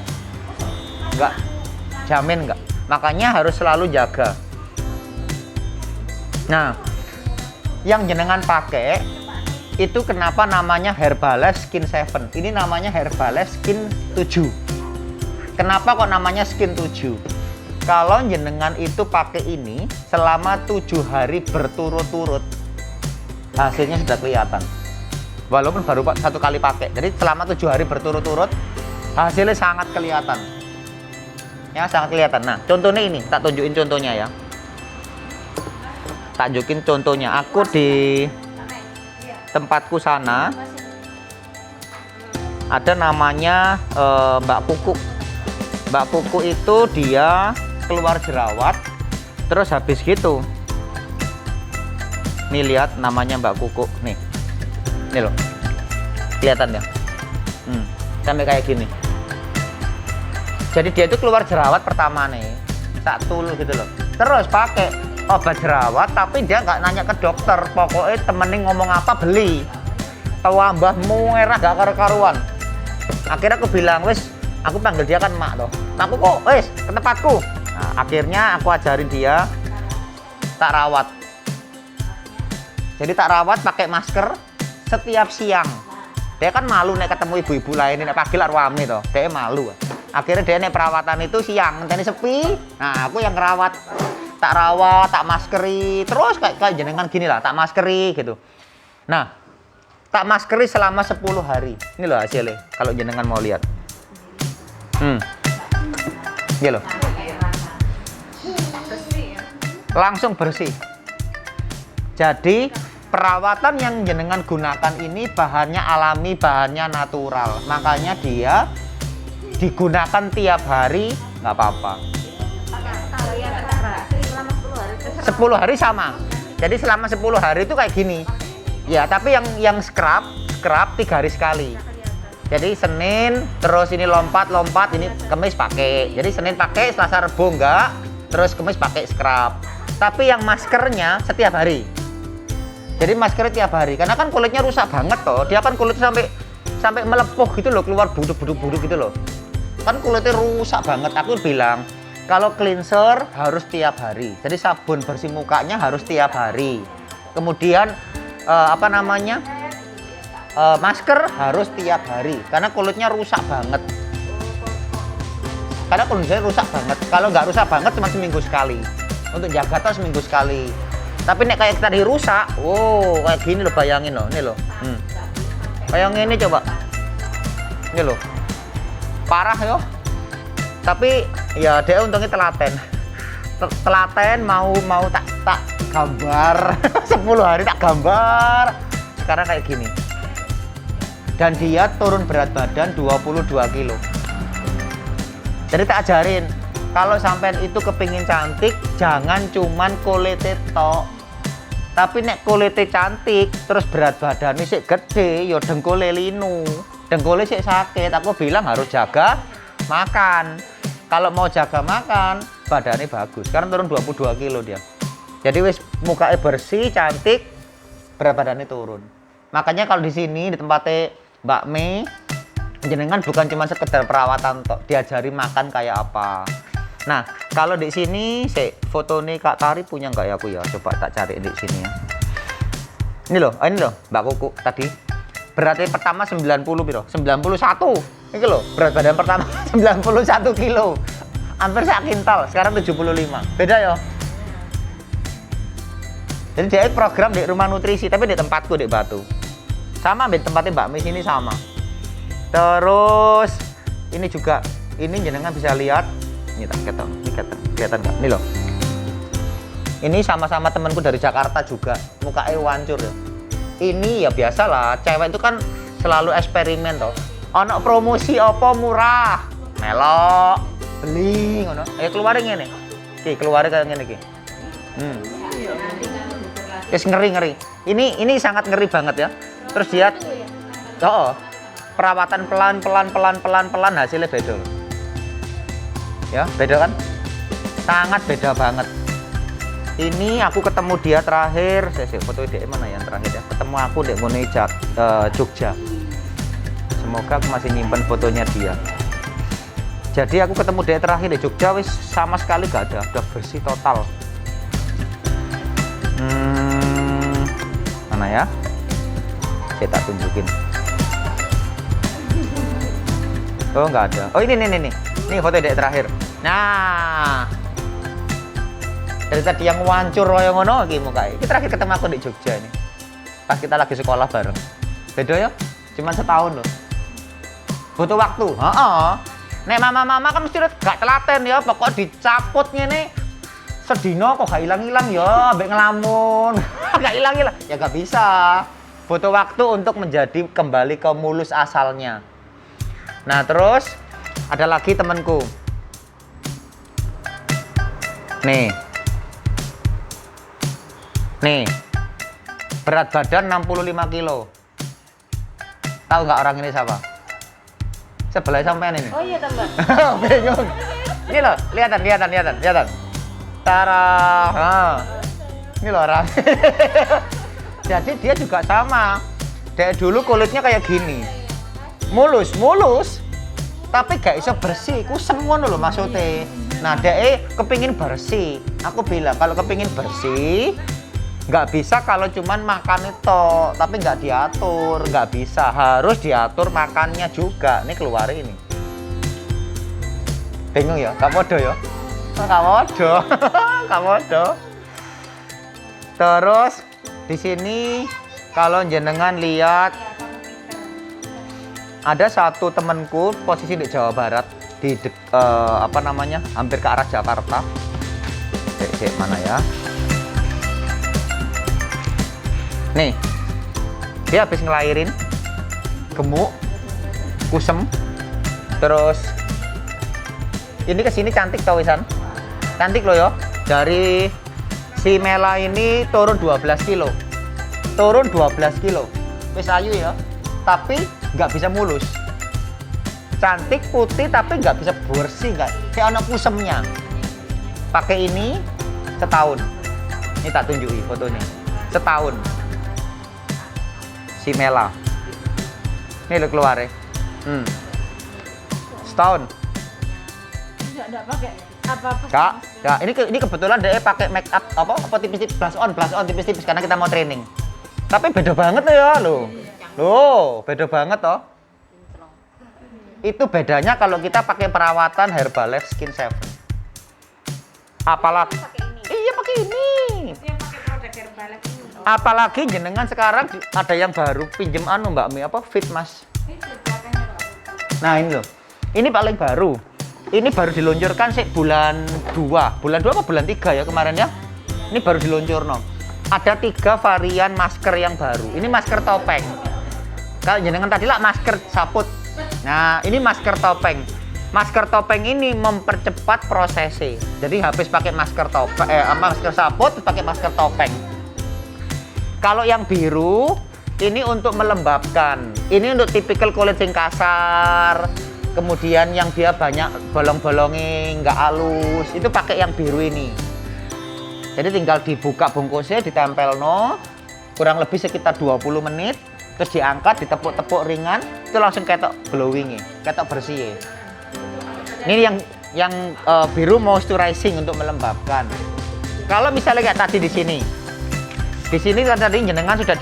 jamin nggak. Makanya harus selalu jaga. Nah, yang jenengan pakai itu kenapa namanya Herbalife Skin 7? Ini namanya Herbalife Skin 7. Kenapa kok namanya Skin 7? Kalau jenengan itu pakai ini selama 7 hari berturut-turut, hasilnya sudah kelihatan. Walaupun baru 1 kali pakai. Jadi selama 7 hari berturut-turut, hasilnya sangat kelihatan. Ya, sangat kelihatan. Nah, contohnya ini, tak tunjukin contohnya ya. Tak tunjukin contohnya. Aku di tempatku sana ada namanya Mbak Puku. Mbak Puku itu dia keluar jerawat, terus habis gitu. Nih lihat namanya Mbak Kuku nih. Nih loh. Kelihatan ya? Sampai kayak gini. Jadi dia itu keluar jerawat pertama nih. Satu gitu loh. Terus pakai obat jerawat tapi dia nggak nanya ke dokter. Pokoknya temenin ngomong apa beli. Mbahmu merah gak karu-karuan. Akhirnya aku bilang, wis, aku panggil dia kan mak loh. Aku kok, wis, ke tempatku. Nah, akhirnya aku ajarin dia tak rawat. Jadi tak rawat pakai masker setiap siang. Dia kan malu nek ketemu ibu-ibu lain nek pagi lah rame toh. Dia malu. Akhirnya dia nek perawatan itu siang, nanti sepi. Nah, aku yang ngerawat. Tak rawat, tak maskeri, terus kayak jenengan gini lah, tak maskeri gitu. Nah, tak maskeri selama 10 hari. Ini loh hasilnya, kalau jenengan mau lihat. Ini loh. Langsung bersih. Jadi perawatan yang jenengan gunakan ini bahannya alami, bahannya natural. Makanya dia digunakan tiap hari nggak apa-apa. 10 hari sama. Jadi selama 10 hari itu kayak gini. Ya, tapi yang scrub 3 hari sekali. Jadi Senin, terus ini lompat, ini Kamis pakai. Jadi Senin pakai, Selasa, Rebo enggak, terus Kamis pakai scrub. Tapi yang maskernya setiap hari. Jadi maskernya tiap hari. Karena kan kulitnya rusak banget toh. Dia kan kulitnya sampai melepuh gitu loh, keluar buduk gitu loh. Kan kulitnya rusak banget. Aku bilang, kalau cleanser harus tiap hari. Jadi sabun bersih mukanya harus tiap hari. Kemudian masker harus tiap hari karena kulitnya rusak banget. Karena kulitnya rusak banget. Kalau nggak rusak banget cuma seminggu sekali. Untuk jaga tuh seminggu sekali. Tapi nek kayak tadi rusak, wow, kayak gini loh, bayangin loh, ini loh. Bayangin ini coba. Ini loh. Parah yo. Tapi ya dia untungnya telaten. Telaten mau tak gambar 10 hari tak gambar. Sekarang kayak gini. Dan dia turun berat badan 22 kilo. Jadi tak ajarin, kalau sampean itu kepingin cantik, jangan cuman kulite tok. Tapi nek kulite cantik, terus berat badannya sik gede, yo dengkule linu. Dengkule sik sakit. Aku bilang harus jaga makan. Kalau mau jaga makan, badannya bagus. Sekarang turun 22 kilo dia. Jadi wis mukanya bersih, cantik, berat badannya turun. Makanya kalau di sini di tempatnya Mbak Mei, jenengan bukan cuma sekedar perawatan tok, diajari makan kayak apa. Nah, kalau di sini fotonya Kak Tari punya nggak ya aku ya? Coba tak cari di sini ya. Ini loh Mbak Kuku tadi. Beratnya pertama 90 piro? 91. Ini loh, berat badan pertama 91 kilo. Hampir sak kintal, sekarang 75. Beda ya? Jadi dia program di rumah nutrisi, tapi di tempatku di Batu. Sama di tempatnya Mbak Miss ini sama. Terus ini juga, ini jenengan bisa lihat. Ini tak kelihatan nggak? Ini loh. Ini sama-sama temanku dari Jakarta juga, mukanya wancur ya. Ini ya biasalah, cewek itu kan selalu eksperimen toh. Ono promosi apa murah, melok, beli, ngono. Keluarin ngene. Ki, keluarin kayak ngene ki. Wis ngeri. Ini sangat ngeri banget ya. Terus dia, perawatan pelan hasilnya beda. Ya, beda kan? Sangat beda banget. Ini aku ketemu dia terakhir, saya foto dia mana yang terakhir ya? Ketemu aku di Jogja. Semoga aku masih nyimpen fotonya dia. Jadi aku ketemu dia terakhir di Jogja, wis sama sekali gak ada, udah bersih total. Mana ya? Saya tak tunjukin. Oh, nggak ada. Oh, ini nih. Ini foto dek terakhir. Nah, dari tadi yang wancur royo ngono iki mukae. Iki terakhir ketemu aku di Jogja ini. Pas kita lagi sekolah bareng. Beda ya? Cuman setahun loh. Butuh waktu. Heeh. Nek mama-mama kan mesti gak telaten ya, pokok dicaput ngene. Sedino kok gak hilang-hilang ya, ambek ngelamun. Gak hilang-hilang. Ya gak bisa. Butuh waktu untuk menjadi kembali ke mulus asalnya. Nah, terus ada lagi temanku. Nih. Berat badan 65 kilo. Tahu nggak orang ini siapa? Sebelah sampean ini. Oh iya tambah. Bingung. Ini loh, lihatan. Tara. Nah. Ini loh orang. Jadi dia juga sama. Dari dulu kulitnya kayak gini. Mulus. Tapi gak iso bersih. Kusem ngono lho maksudnya. Nah, dia kepingin bersih. Aku bilang kalau kepingin bersih, nggak bisa kalau cuman makan itu, tapi nggak diatur, nggak bisa, harus diatur makannya juga. Ini keluar ini. Bingung ya? Gak podo ya? Gak podo. Terus di sini kalau jenengan lihat ada satu temanku posisi di Jawa Barat di hampir ke arah Jakarta. Cek mana ya? Nih, dia habis ngelahirin, gemuk, kusem, terus ini kesini cantik tau wisan, cantik loh ya. Dari si Mela ini turun 12 kilo, wis ayu ya, tapi nggak bisa mulus. Cantik putih tapi nggak bisa bersih, nggak kayak anak kusemnya. Pakai ini setahun, ini tak tunjuki fotonya, setahun. Si Mela ini lo keluar ya, setahun. Enggak pakai apa-apa. Kak, ini kebetulan dia pakai make up apa tipis-tipis, blush on tipis-tipis karena kita mau training. Tapi beda banget ya lo, beda banget toh. Itu bedanya kalau kita pakai perawatan Herbalife Skin 7. Apalagi iya pakai ini. Yang pakai produk Herbalife ini. Apalagi jenengan sekarang ada yang baru pinjem Mbak Mi Fit Mas. Nah, ini loh. Ini paling baru. Ini baru diluncurkan bulan 2. Bulan 2 apa bulan 3 ya kemarin ya? Ini baru diluncur no. Ada 3 varian masker yang baru. Ini masker topeng. Kalau jenengan tadi lah masker saput. Nah, ini masker topeng. Masker topeng ini mempercepat prosesnya. Jadi habis pakai masker topeng, masker saput, pakai masker topeng. Kalau yang biru, ini untuk melembabkan. Ini untuk tipikal kulit sing kasar. Kemudian yang dia banyak bolong-bolongnya, nggak halus. Itu pakai yang biru ini. Jadi tinggal dibuka bungkusnya, ditempel no. Kurang lebih sekitar 20 menit. Terus diangkat, ditepuk-tepuk ringan, itu langsung ketok glowing, ketok bersih. Ini yang biru moisturizing untuk melembabkan. Kalau misalnya kayak tadi di sini tadi jenengan sudah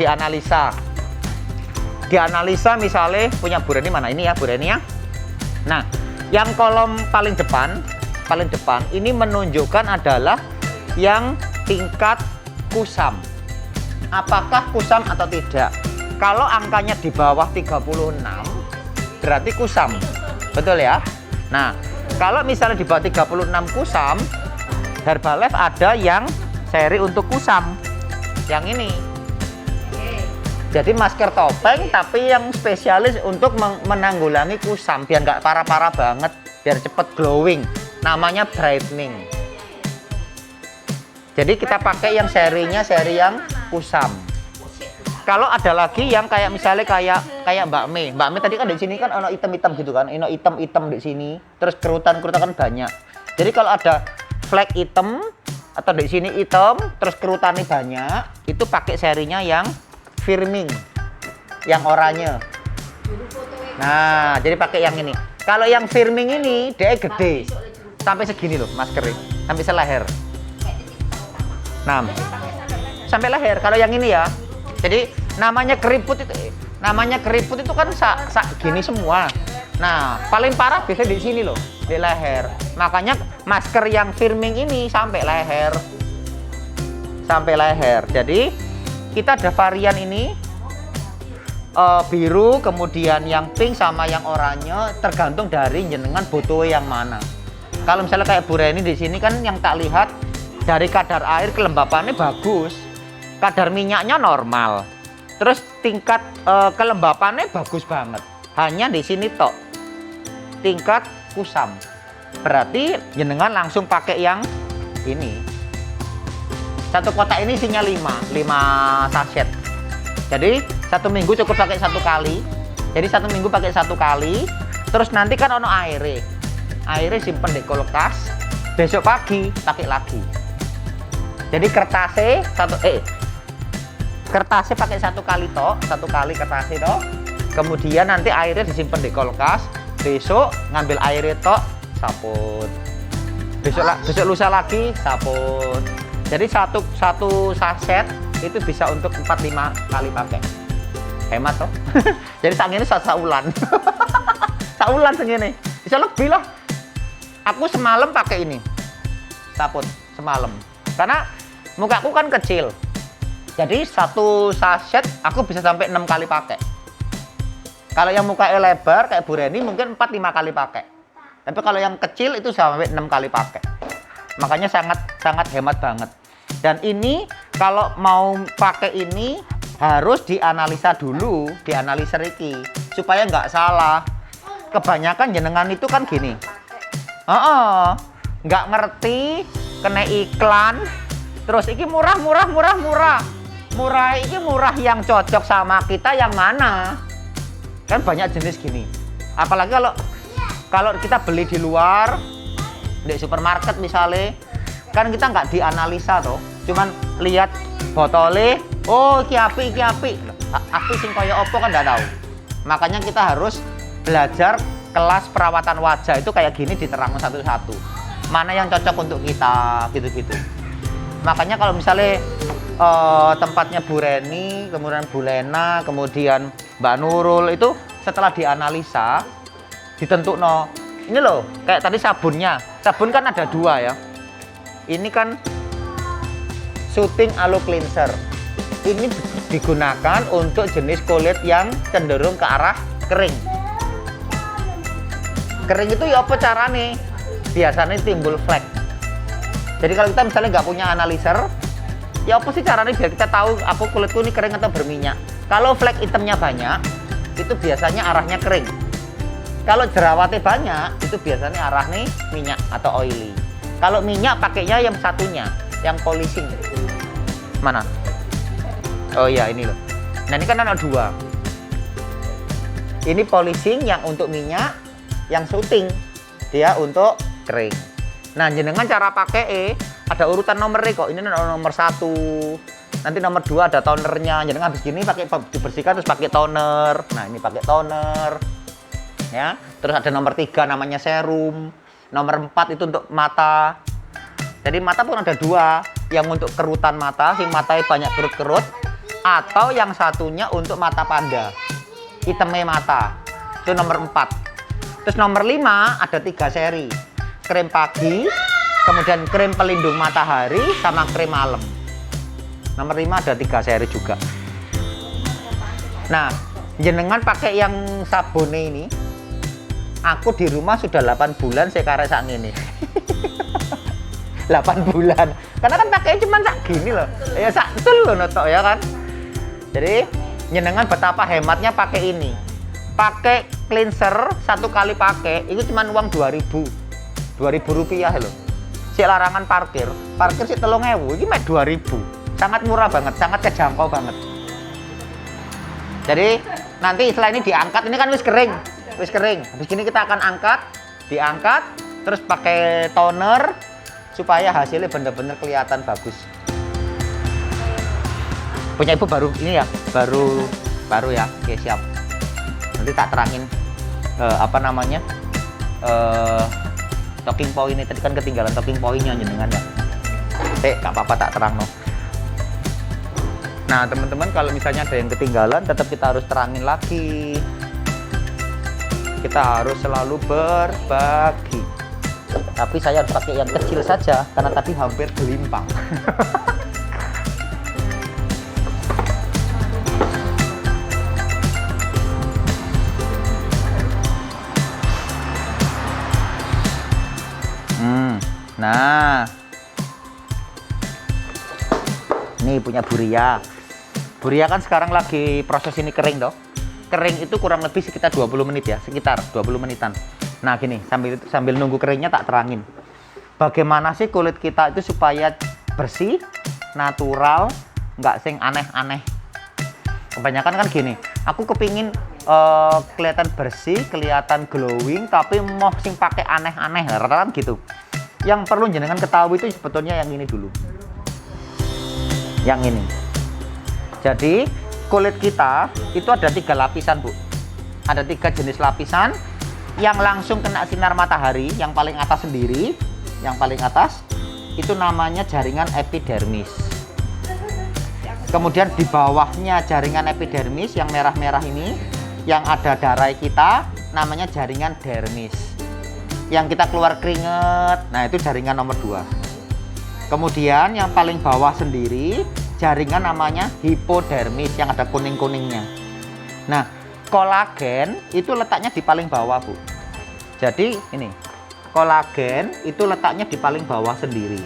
dianalisa misalnya punya Bu Reni mana ini ya Bu Reni ya. Nah, yang kolom paling depan ini menunjukkan adalah yang tingkat kusam. Apakah kusam atau tidak? Kalau angkanya di bawah 36 berarti kusam. Betul ya? Nah, kalau misalnya di bawah 36 kusam, Herbalife ada yang seri untuk kusam. Yang ini. Jadi masker topeng tapi yang spesialis untuk menanggulangi kusam biar nggak parah-parah banget, biar cepet glowing. Namanya brightening. Jadi kita pakai yang seri yang kusam. Kalau ada lagi yang kayak misalnya kayak Mbak Mi tadi kan di sini kan ono item-item gitu kan, ono item-item di sini, terus kerutan-kerutan kan banyak. Jadi kalau ada flek item atau di sini item, terus kerutannya banyak, itu pakai serinya yang firming, yang oranye. Nah, jadi pakai yang ini. Kalau yang firming ini dia gede, sampai segini loh maskernya, sampai seleher. Nah, sampai leher. Kalau yang ini ya, Jadi namanya keriput itu kan gini semua. Nah, paling parah biasanya di sini loh, di leher. Makanya masker yang firming ini sampai leher. Jadi kita ada varian ini biru, kemudian yang pink sama yang oranye, tergantung dari jenengan butuh yang mana. Kalau misalnya kayak Bu Reni di sini kan yang tak lihat dari kadar air kelembapannya bagus, kadar minyaknya normal, terus tingkat kelembapannya bagus banget. Hanya di sini tok tingkat kusam. Berarti jenengan langsung pakai yang ini. Satu kotak ini isinya 5 sachet. Jadi 1 minggu cukup pakai 1 kali. Jadi 1 minggu pakai 1 kali. Terus nanti kan ono airnya simpen di kulkas. Besok pagi pakai lagi. Jadi kertasnya pakai 1 kali tok, 1 kali kertasnya tok. Kemudian nanti airnya disimpan di kulkas. Besok ngambil airnya tok, saput. Besok lusa lagi saput. Jadi satu saset itu bisa untuk 4-5 kali pakai. Hemat toh. Jadi sang ini saulan. Saulan segini. Bisa lebih lah. Aku semalam pakai ini. Saput semalam. Karena mukaku kan kecil. Jadi satu saset aku bisa sampai 6 kali pakai. Kalau yang mukanya lebar kayak Bu Reni mungkin 4-5 kali pakai. Tapi kalau yang kecil itu sampai 6 kali pakai. Makanya sangat hemat banget. Dan ini kalau mau pakai ini harus dianalisa dulu, dianalisa Riki supaya nggak salah. Kebanyakan jenengan itu kan gini. Nggak ngerti, kena iklan, terus iki murah. Murah iki murah yang cocok sama kita yang mana? Kan banyak jenis gini. Apalagi kalau kita beli di luar, di supermarket misalnya, kan kita nggak dianalisa toh, cuman lihat botolnya, oh iki api, api sing kaya opo kan nggak tahu. Makanya kita harus belajar kelas perawatan wajah itu kayak gini, diterang satu-satu. Mana yang cocok untuk kita, gitu-gitu. Makanya kalau misalnya tempatnya Bu Reni, kemudian Bu Lena, kemudian Mbak Nurul itu setelah dianalisa, ditentuk ini loh, kayak tadi sabunnya. Sabun kan ada 2 ya. Ini kan Soothing Aloe Cleanser. Ini digunakan untuk jenis kulit yang cenderung ke arah kering. Kering itu ya apa caranya? Biasanya timbul flek. Jadi kalau kita misalnya nggak punya analyzer, ya apa sih caranya biar kita tahu aku kulitku ini kering atau berminyak? Kalau flek hitamnya banyak, itu biasanya arahnya kering. Kalau jerawatnya banyak, itu biasanya arahnya minyak atau oily. Kalau minyak pakainya yang satunya, yang polishing. Mana? Oh iya ini loh. Nah ini kan ada 2. Ini polishing yang untuk minyak, yang soothing dia untuk kering. Nah jenengan cara pakai ada urutan nomornya kok. Ini nomor 1. Nanti nomor 2 ada tonernya. Jenengan habis gini pakai dibersihkan terus pakai toner. Nah ini pakai toner. Ya, terus ada nomor 3 namanya serum. Nomor 4 itu untuk mata. Jadi mata pun ada 2, yang untuk kerutan mata, sing matanya banyak kerut-kerut, atau yang satunya untuk mata panda, hitamnya mata. Itu nomor 4. Terus nomor 5 ada 3 seri. Krim pagi, kemudian krim pelindung matahari, sama krim malam. Nomor 5 ada 3 seri juga. Nah, jenengan pakai yang sabun ini. Aku di rumah sudah 8 bulan saya karek sak ngene. 8 bulan. Karena kan pakainya cuma sak gini loh. Ya sak tul loh notok ya kan. Jadi jenengan betapa hematnya pakai ini. Pakai cleanser 1 kali pakai itu cuma uang 2.000 rupiah loh. Si larangan parkir sih 3.000, ini mek 2.000. Sangat murah banget, sangat kejangkau banget. Jadi nanti setelah ini diangkat, ini kan wis kering. Habis ini kita akan diangkat, terus pakai toner supaya hasilnya bener-bener kelihatan bagus. Punya ibu baru ini ya, baru ya. Oke siap. Nanti tak terangin apa namanya talking point ini. Tadi kan ketinggalan talking pointnya jenengan ya. Nggak apa-apa tak terang no. Nah, teman-teman kalau misalnya ada yang ketinggalan, tetap kita harus terangin lagi. Kita harus selalu berbagi. Tapi saya harus pakai yang kecil saja karena tadi hampir gelimpang. Nah, ini punya Buria. Buria kan sekarang lagi proses ini kering toh. Kering itu kurang lebih sekitar 20 menit ya, sekitar 20 menitan. Nah gini, sambil nunggu keringnya tak terangin. Bagaimana sih kulit kita itu supaya bersih, natural, nggak sing aneh-aneh. Kebanyakan kan gini, aku kepingin kelihatan bersih, kelihatan glowing, tapi mau sing pakai aneh-aneh, rata-rata kan gitu. Yang perlu jenengan ketahui itu sebetulnya yang ini dulu. Yang ini. Jadi kulit kita itu ada 3 lapisan, Bu. Ada 3 jenis lapisan. Yang langsung kena sinar matahari, yang paling atas sendiri, yang paling atas itu namanya jaringan epidermis. Kemudian di bawahnya jaringan epidermis yang merah-merah ini, yang ada darah kita, namanya jaringan dermis. Yang kita keluar keringet, nah itu jaringan nomor 2. Kemudian yang paling bawah sendiri, jaringan namanya hipodermis yang ada kuning-kuningnya. Nah, kolagen itu letaknya di paling bawah, Bu. Jadi ini, kolagen itu letaknya di paling bawah sendiri.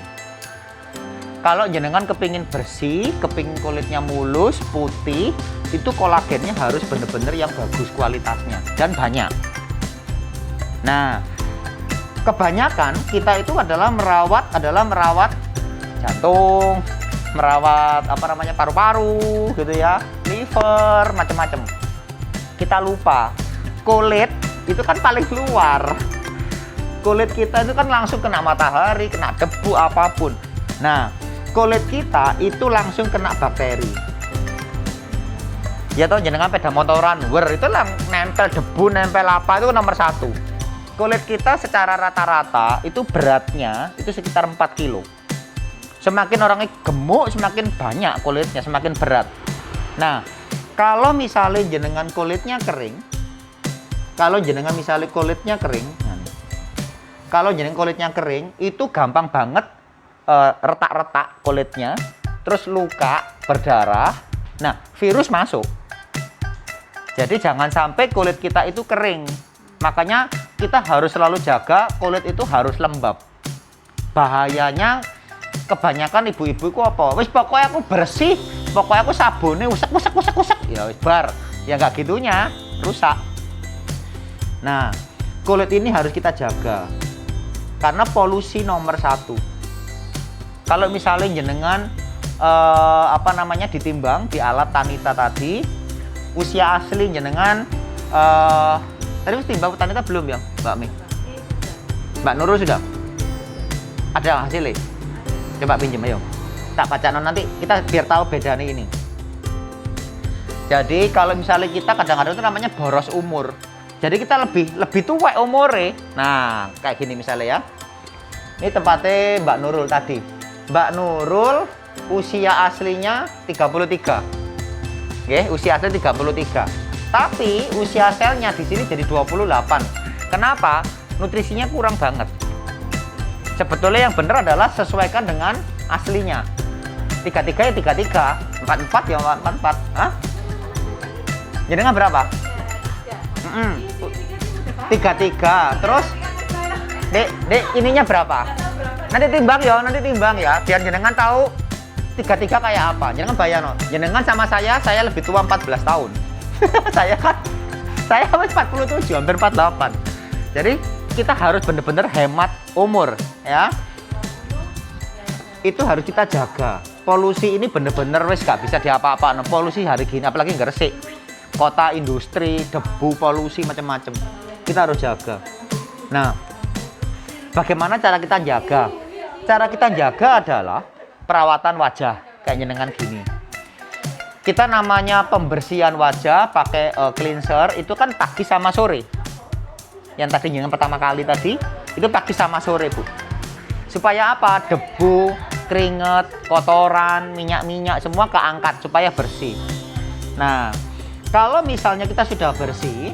Kalau jenengan kepingin bersih, kepingin kulitnya mulus, putih, itu kolagennya harus bener-bener yang bagus kualitasnya dan banyak. Nah, kebanyakan kita itu adalah merawat jantung, merawat paru-paru gitu ya, liver, macam-macam. Kita lupa kulit itu kan paling luar. Kulit kita itu kan langsung kena matahari, kena debu apapun. Nah, kulit kita itu langsung kena bakteri. Ya toh jenengan sepeda motoran, itu lah nempel debu, nempel apa itu nomor 1. Kulit kita secara rata-rata itu beratnya itu sekitar 4 kilo. Semakin orangnya gemuk, semakin banyak kulitnya, semakin berat. Nah, kalau misalnya jenengan kulitnya kering, itu gampang banget retak-retak kulitnya, terus luka, berdarah. Nah, virus masuk. Jadi jangan sampai kulit kita itu kering. Makanya kita harus selalu jaga kulit itu harus lembab. Bahayanya kebanyakan ibu-ibu ku apa? Wis pokoknya aku bersih, pokoknya aku sabunnya usek. Ya wis bar. Ya nggak gitunya, rusak. Nah, kulit ini harus kita jaga. Karena polusi nomor 1. Kalau misalnya jenengan ditimbang di alat Tanita tadi, usia asli jenengan tadi timbang Tanita belum ya, Mbak Mi? Mbak Nurul sudah? Ada hasilnya? Coba pinjam ayo. Tak baca nanti kita biar tahu bedanya ini. Jadi kalau misalnya kita kadang-kadang itu namanya boros umur. Jadi kita lebih tua umurnya. Nah, kayak gini misalnya ya. Ini tempatnya Mbak Nurul tadi. Mbak Nurul usia aslinya 33. Oke, usia asli 33. Tapi usia selnya di sini jadi 28. Kenapa? Nutrisinya kurang banget. Sebetulnya yang benar adalah sesuaikan dengan aslinya. 33 ya 33, 44 ya 44. Hah? Jenengan berapa? 33. Terus Dek, ininya berapa? Nanti timbang ya, biar jenengan tahu 33 kayak apa. Jenengan bayangno. Jenengan sama saya lebih tua 14 tahun. saya 47, hampir 48. Jadi kita harus benar-benar hemat umur ya. Itu harus kita jaga. Polusi ini benar-benar wis gak bisa diapa-apa. Polusi hari gini apalagi Gresik. Kota industri, debu, polusi macam-macam. Kita harus jaga. Nah, bagaimana cara kita jaga? Cara kita jaga adalah perawatan wajah kayak jenengan gini. Kita namanya pembersihan wajah pakai cleanser itu kan pagi sama sore. Yang tadi yang pertama kali tadi itu pagi sama sore, Bu. Supaya apa? Debu, keringat, kotoran, minyak-minyak semua keangkat supaya bersih. Nah, kalau misalnya kita sudah bersih,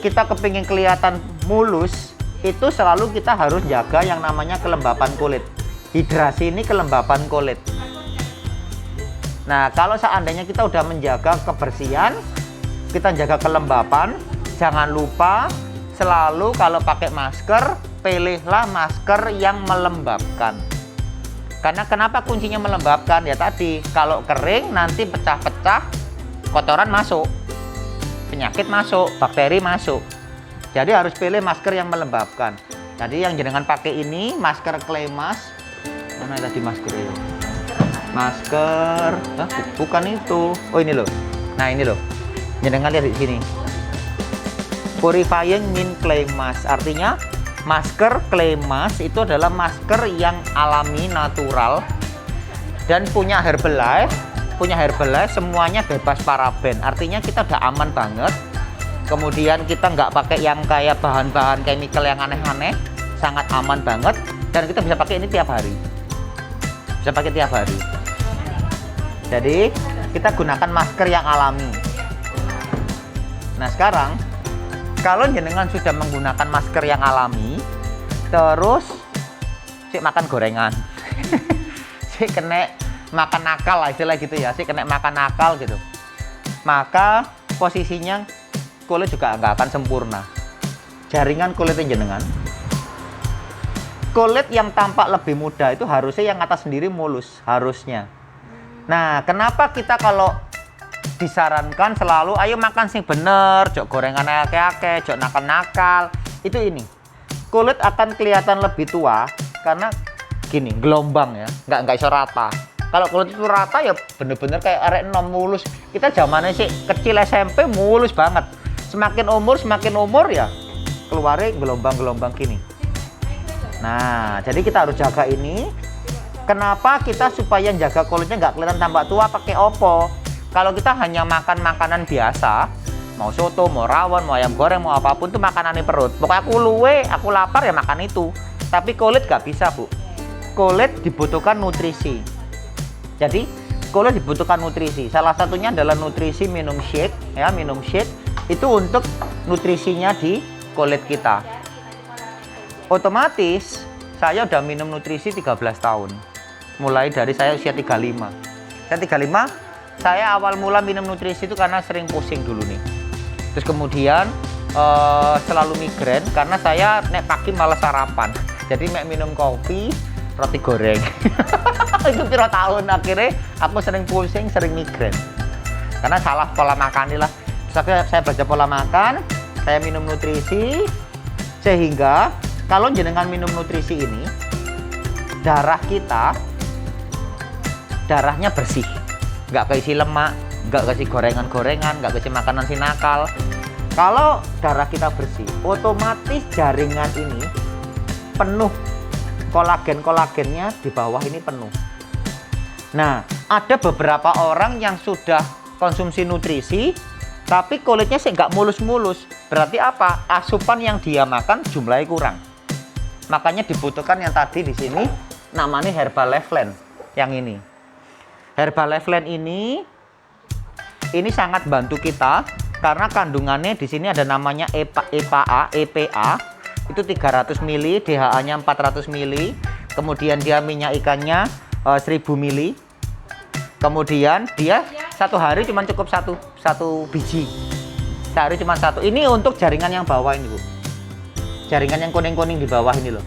kita kepingin kelihatan mulus, itu selalu kita harus jaga yang namanya kelembapan kulit. Hidrasi ini kelembapan kulit. Nah, kalau seandainya kita udah menjaga kebersihan, kita jaga kelembapan, jangan lupa selalu kalau pakai masker, pilihlah masker yang melembabkan. Karena kenapa kuncinya melembabkan? Ya tadi, kalau kering nanti pecah-pecah, kotoran masuk, penyakit masuk, bakteri masuk. Jadi harus pilih masker yang melembabkan. Jadi yang jenengan pakai ini masker Kleymas. Mana tadi masker itu? Masker, bukan itu. Oh ini loh. Nah ini loh. Jenengan lihat di sini. Purifying min Kleymas. Artinya masker Kleymas itu adalah masker yang alami, natural, dan punya Herbalife. Punya Herbalife semuanya bebas paraben. Artinya kita udah aman banget. Kemudian kita nggak pakai yang kayak bahan-bahan chemical yang aneh-aneh, sangat aman banget. Dan kita bisa pakai ini tiap hari. Bisa pakai tiap hari. Jadi kita gunakan masker yang alami. Nah sekarang kalau jenengan sudah menggunakan masker yang alami, terus sik makan gorengan, sik kena makan nakal lah istilah gitu ya, sik kena makan nakal gitu, maka posisinya kulit juga nggak akan sempurna. Jaringan kulitnya jenengan, kulit yang tampak lebih muda itu harusnya yang atas sendiri mulus, harusnya. Nah kenapa kita kalau disarankan selalu ayo makan sing bener, jok gorengan akeh-akeh, jok nakal-nakal, itu ini kulit akan kelihatan lebih tua karena gini, gelombang ya, nggak iso rata. Kalau kulit itu rata ya bener-bener kayak arek enom mulus. Kita zamannya sih kecil SMP mulus banget. Semakin umur ya keluarnya gelombang-gelombang gini. Nah jadi kita harus jaga ini. Kenapa kita supaya jaga kulitnya nggak kelihatan tambah tua pakai opo? Kalau kita hanya makan makanan biasa, mau soto, mau rawon, mau ayam goreng, mau apapun itu makanannya perut. Pokoknya aku lapar ya makan itu. Tapi kulit nggak bisa, Bu. Kulit dibutuhkan nutrisi. Jadi kulit dibutuhkan nutrisi. Salah satunya adalah nutrisi minum shake, ya minum shake itu untuk nutrisinya di kulit kita. Otomatis saya udah minum nutrisi 13 tahun. Mulai dari saya usia 35. Saya 35, saya awal mula minum nutrisi itu karena sering pusing dulu nih. Terus kemudian selalu migrain karena saya nek pagi malas sarapan. Jadi mek minum kopi, roti goreng. Itu piro tahun akhirnya aku sering pusing, sering migrain. Karena salah pola makan lah. Terus saya baca pola makan, saya minum nutrisi sehingga kalau jenengan minum nutrisi ini darahnya bersih, nggak keisi lemak, nggak keisi gorengan-gorengan, nggak keisi makanan sinakal. Kalau darah kita bersih, otomatis jaringan ini penuh, kolagennya di bawah ini penuh. Nah, ada beberapa orang yang sudah konsumsi nutrisi, tapi kulitnya sih nggak mulus-mulus. Berarti apa? Asupan yang dia makan jumlahnya kurang. Makanya dibutuhkan yang tadi di sini namanya Herbalife Land yang ini. Herbalife Land ini sangat bantu kita karena kandungannya di sini ada namanya EPA itu 300 ml, DHA-nya 400 ml, kemudian dia minyak ikannya 1000 ml. Kemudian dia satu hari cuma cukup satu biji. Sehari cuma satu. Ini untuk jaringan yang bawah ini, Bu. Jaringan yang kuning-kuning di bawah ini loh.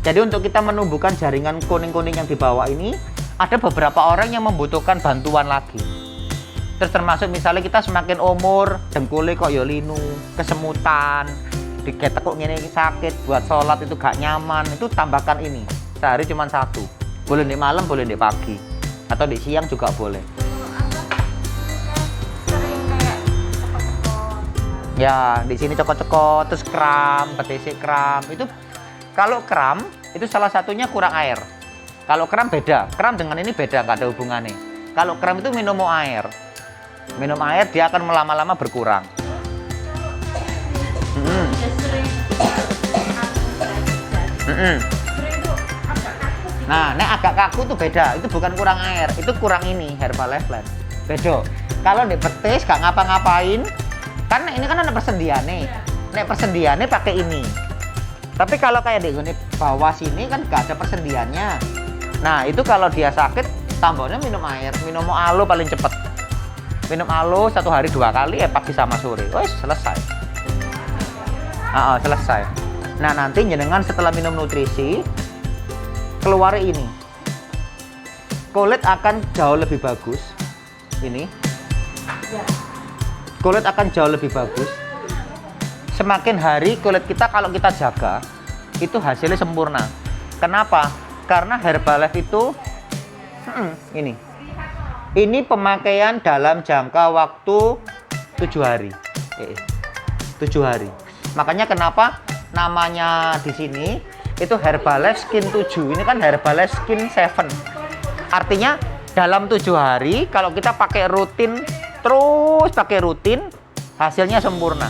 Jadi untuk kita menumbuhkan jaringan kuning-kuning yang di bawah ini, ada beberapa orang yang membutuhkan bantuan lagi. Terus termasuk misalnya kita semakin umur, dengkulnya kok ya linu, kesemutan, diketek kok ngene sakit, buat sholat itu gak nyaman, itu tambahkan ini. Sehari cuma satu. Boleh di malam, boleh di pagi. Atau di siang juga boleh. Ya, di sini cokot-cokot, terus kram, PTC kram. Itu kalau kram itu salah satunya kurang air. Kalau kram beda, kram dengan ini beda, nggak ada hubungannya. Kalau kram itu minum air. Minum air dia akan lama-lama berkurang. Nah, nek agak kaku tuh beda. Itu bukan kurang air, itu kurang ini Herbalife Blend. Beda. Kalau nek betis gak ngapa-ngapain, kan ini kan ada persendiane. Nek persendiane pakai ini. Tapi kalau kayak di bawah sini kan gak ada persendiannya. Nah, itu kalau dia sakit, tambahnya minum air, minum alo paling cepet. Minum alo 1 hari 2 kali ya pagi sama sore. Wes selesai. Selesai. Nah, nanti jenengan setelah minum nutrisi keluar ini. Kulit akan jauh lebih bagus. Ini. Kulit akan jauh lebih bagus. Semakin hari kulit kita kalau kita jaga itu hasilnya sempurna. Kenapa? Karena Herbalife itu ini pemakaian dalam jangka waktu 7 hari. 7 hari. Makanya kenapa namanya di sini itu Herbalife Skin 7. Ini kan Herbalife Skin 7. Artinya dalam 7 hari kalau kita pakai rutin, terus pakai rutin, hasilnya sempurna.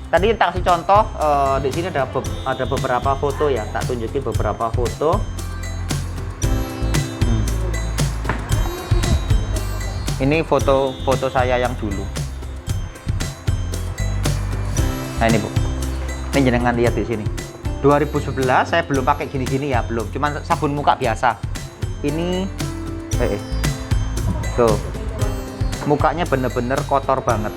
Tadi tak kasih contoh, di sini ada beberapa foto ya, tak tunjukin beberapa foto. Ini foto saya yang dulu. Nah ini Bu, ini jenengan lihat di sini. 2011 saya belum pakai gini-gini ya, belum. Cuman sabun muka biasa. Ini, tuh, mukanya bener-bener kotor banget.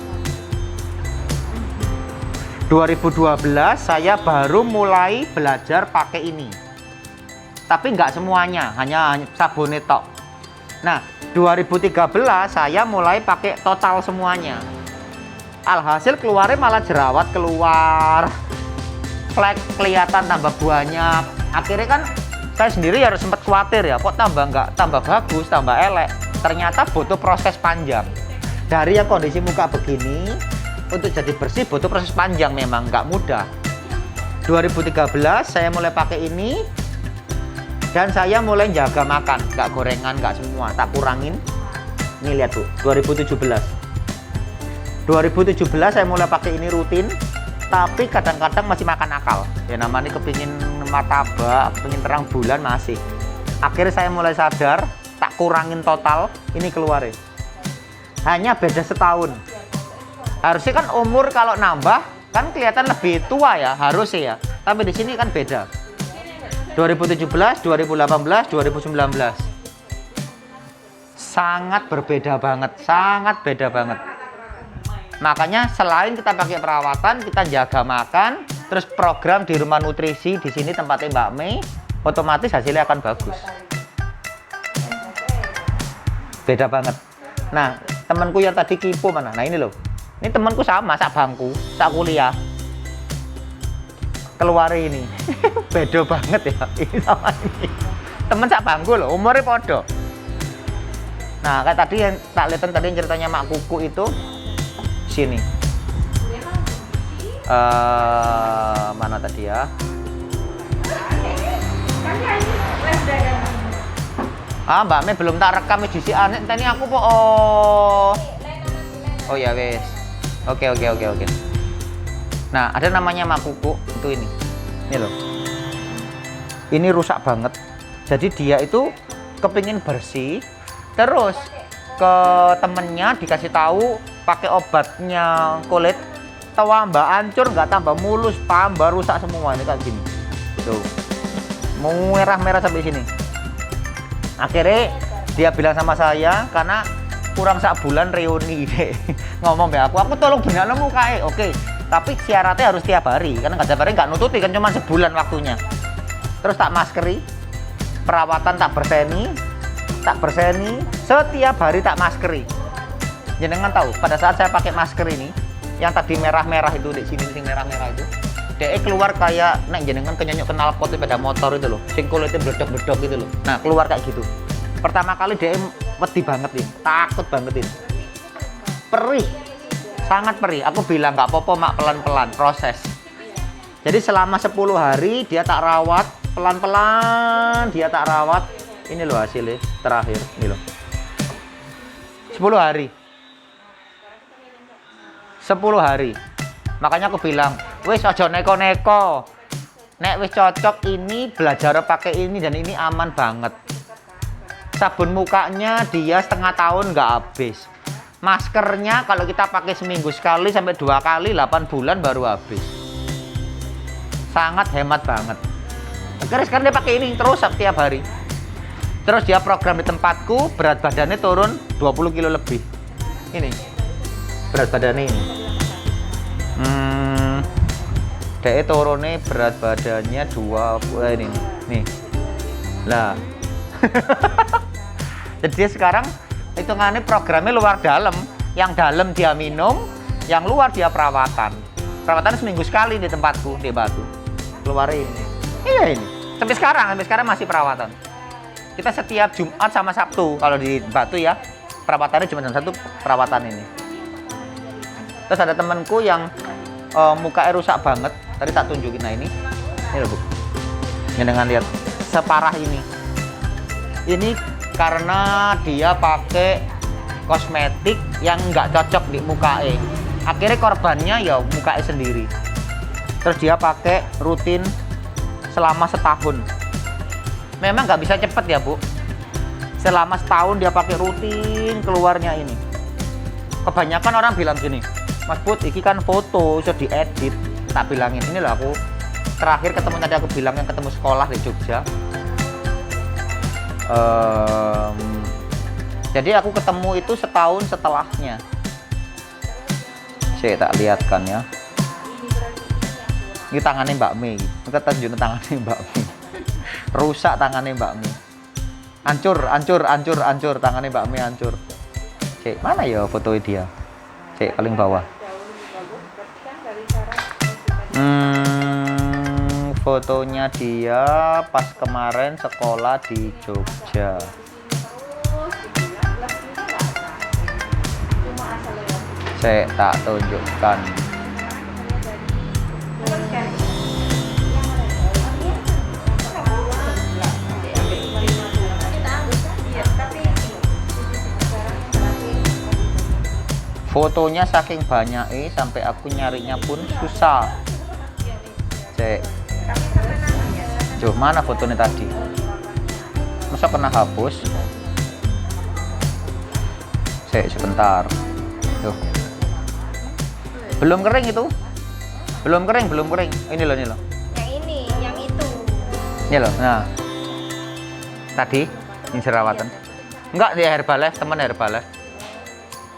2012 saya baru mulai belajar pakai ini. Tapi nggak semuanya, hanya sabun tok. Nah, 2013 saya mulai pakai total semuanya. Alhasil keluarnya malah jerawat keluar, flek kelihatan tambah banyak. Akhirnya kan saya sendiri harus sempat khawatir ya, kok tambah bagus, tambah elek. Ternyata butuh proses panjang. Dari yang kondisi muka begini, untuk jadi bersih butuh proses panjang, memang nggak mudah. 2013 saya mulai pakai ini. Dan saya mulai jaga makan, nggak gorengan, nggak semua, tak kurangin. Ini lihat Bu, 2017 saya mulai pakai ini rutin, tapi kadang-kadang masih makan akal. Ya namanya kepingin martabak, kepingin terang bulan masih. Akhirnya saya mulai sadar, tak kurangin total, ini keluar. Hanya beda setahun. Harusnya kan umur kalau nambah, kan kelihatan lebih tua ya, harusnya ya. Tapi di sini kan beda. 2017, 2018, 2019 sangat berbeda banget, sangat beda banget. Makanya selain kita pakai perawatan, kita jaga makan, terus program di rumah nutrisi di sini tempatnya Mbak Mei, otomatis hasilnya akan bagus. Beda banget. Nah, temanku yang tadi kipo mana? Nah ini loh, ini temanku sama, sak bangku, sak kuliah. Keluar ini beda banget ya, ini sama ini temen sak bangku loh, umurnya podo. Nah kayak tadi yang tak lihat tadi yang ceritanya Mak Kuku itu sini mana tadi ya, Mbak Mei belum tak rekam di sini aneh tadi aku po oh ya wes, oke. Nah, ada namanya Mak Kuku, itu ini. Ini loh. Ini rusak banget. Jadi dia itu kepingin bersih, terus ke temennya dikasih tahu pakai obatnya kulit, tambah hancur, nggak tambah mulus, tambah rusak semua. Ini kayak gini. Tuh. Mau merah-merah sampai sini. Akhirnya dia bilang sama saya, karena kurang sak bulan reuni deh. Ngomong ya aku tolong beneran mukanya. Oke. Tapi syaratnya harus tiap hari, karena nggak tiap hari nggak nututi kan, cuma sebulan waktunya. Terus tak maskeri, perawatan tak berseni, setiap hari tak maskeri. Jenengan tahu, pada saat saya pakai masker ini, yang tadi merah-merah itu di sini, sing merah-merah itu, dia keluar kayak, nek jenengan kenyanyuk kenal pot sepeda motor itu loh, sing kulitnya bledok-bledok gitu loh. Nah keluar kayak gitu. Pertama kali dia wedi banget ini, takut banget ini, perih. Sangat perih. Aku bilang nggak apa-apa Mak, pelan-pelan proses. Jadi selama 10 hari dia tak rawat, pelan-pelan dia tak rawat. Ini loh hasilnya terakhir, ini loh. 10 hari. 10 hari. Makanya aku bilang, wes aja neko-neko. Nek wis cocok ini belajar pakai ini dan ini aman banget. Sabun mukanya dia setengah tahun nggak habis. Maskernya kalau kita pakai seminggu sekali sampai 2 kali 8 bulan baru habis. Sangat hemat banget. Akhirnya sekarang dia pakai ini terus setiap hari. Terus dia program di tempatku, berat badannya turun 20 kilo lebih. Ini berat badannya ini. Dia turunnya berat badannya 20 ini. Nih. Lah. Jadi dia sekarang hitungannya programnya luar dalam. Yang dalam dia minum, yang luar dia perawatan. Perawatan seminggu sekali di tempatku di Batu. Keluar ini. Iya ini. Sampai sekarang masih perawatan. Kita setiap Jumat sama Sabtu kalau di Batu ya, perawatannya cuma jam 1 perawatan ini. Terus ada temanku yang mukanya rusak banget. Tadi tak tunjukin, nah ini loh Bu. Ini dengan lihat separah ini. Ini karena dia pakai kosmetik yang nggak cocok di mukanya. Akhirnya korbannya ya mukanya sendiri. Terus dia pakai rutin selama setahun. Memang nggak bisa cepet ya Bu. Selama setahun dia pakai rutin keluarnya ini. Kebanyakan orang bilang gini, Mas Put, ini kan foto bisa diedit. Tak bilangin, ini loh aku terakhir ketemu tadi aku bilang yang ketemu sekolah di Jogja. Jadi aku ketemu itu setahun setelahnya. Saya tak lihatkan ya. Ini tangannya Mbak Mi. Kita tunjukin tangannya Mbak Mi. Rusak tangannya Mbak Mi. Hancur tangannya Mbak Mi hancur. Cek, mana ya foto dia? Cek paling bawah. Fotonya dia pas kemarin sekolah di Jogja. Saya tak tunjukkan. Fotonya saking banyaknya sampai aku nyarinya pun susah. Cek. Jauh mana fotonya tadi? Masa kena hapus? Cek sebentar. Tuh. Belum kering itu. Belum kering. Ini loh. Yang ini, yang itu. Ini loh. Nah. Tadi ini jerawatan. Enggak, di Herbalife, teman Herbalife.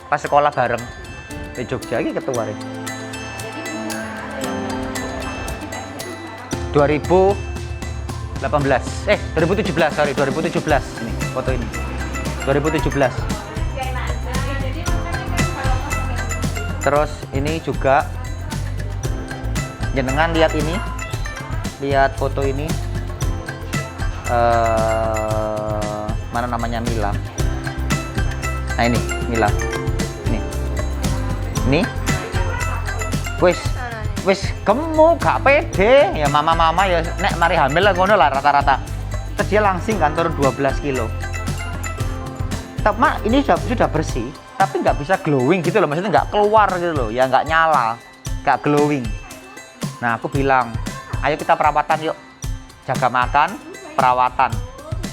Pas sekolah bareng di Jogja ini ketua nih. 2017 ini foto ini 2017. Terus ini juga jenengan lihat ini, lihat foto ini, mana namanya Mila. Nah ini Mila. Ini wis gemuk gak pede ya mama ya nek mari hamil lah ngono lah rata-rata. Terus dia langsing kan turun 12 kilo. Tapi ini sudah bersih tapi nggak bisa glowing gitu loh, maksudnya nggak keluar gitu loh ya, nggak nyala, nggak glowing. Nah aku bilang ayo kita perawatan yuk, jaga makan perawatan.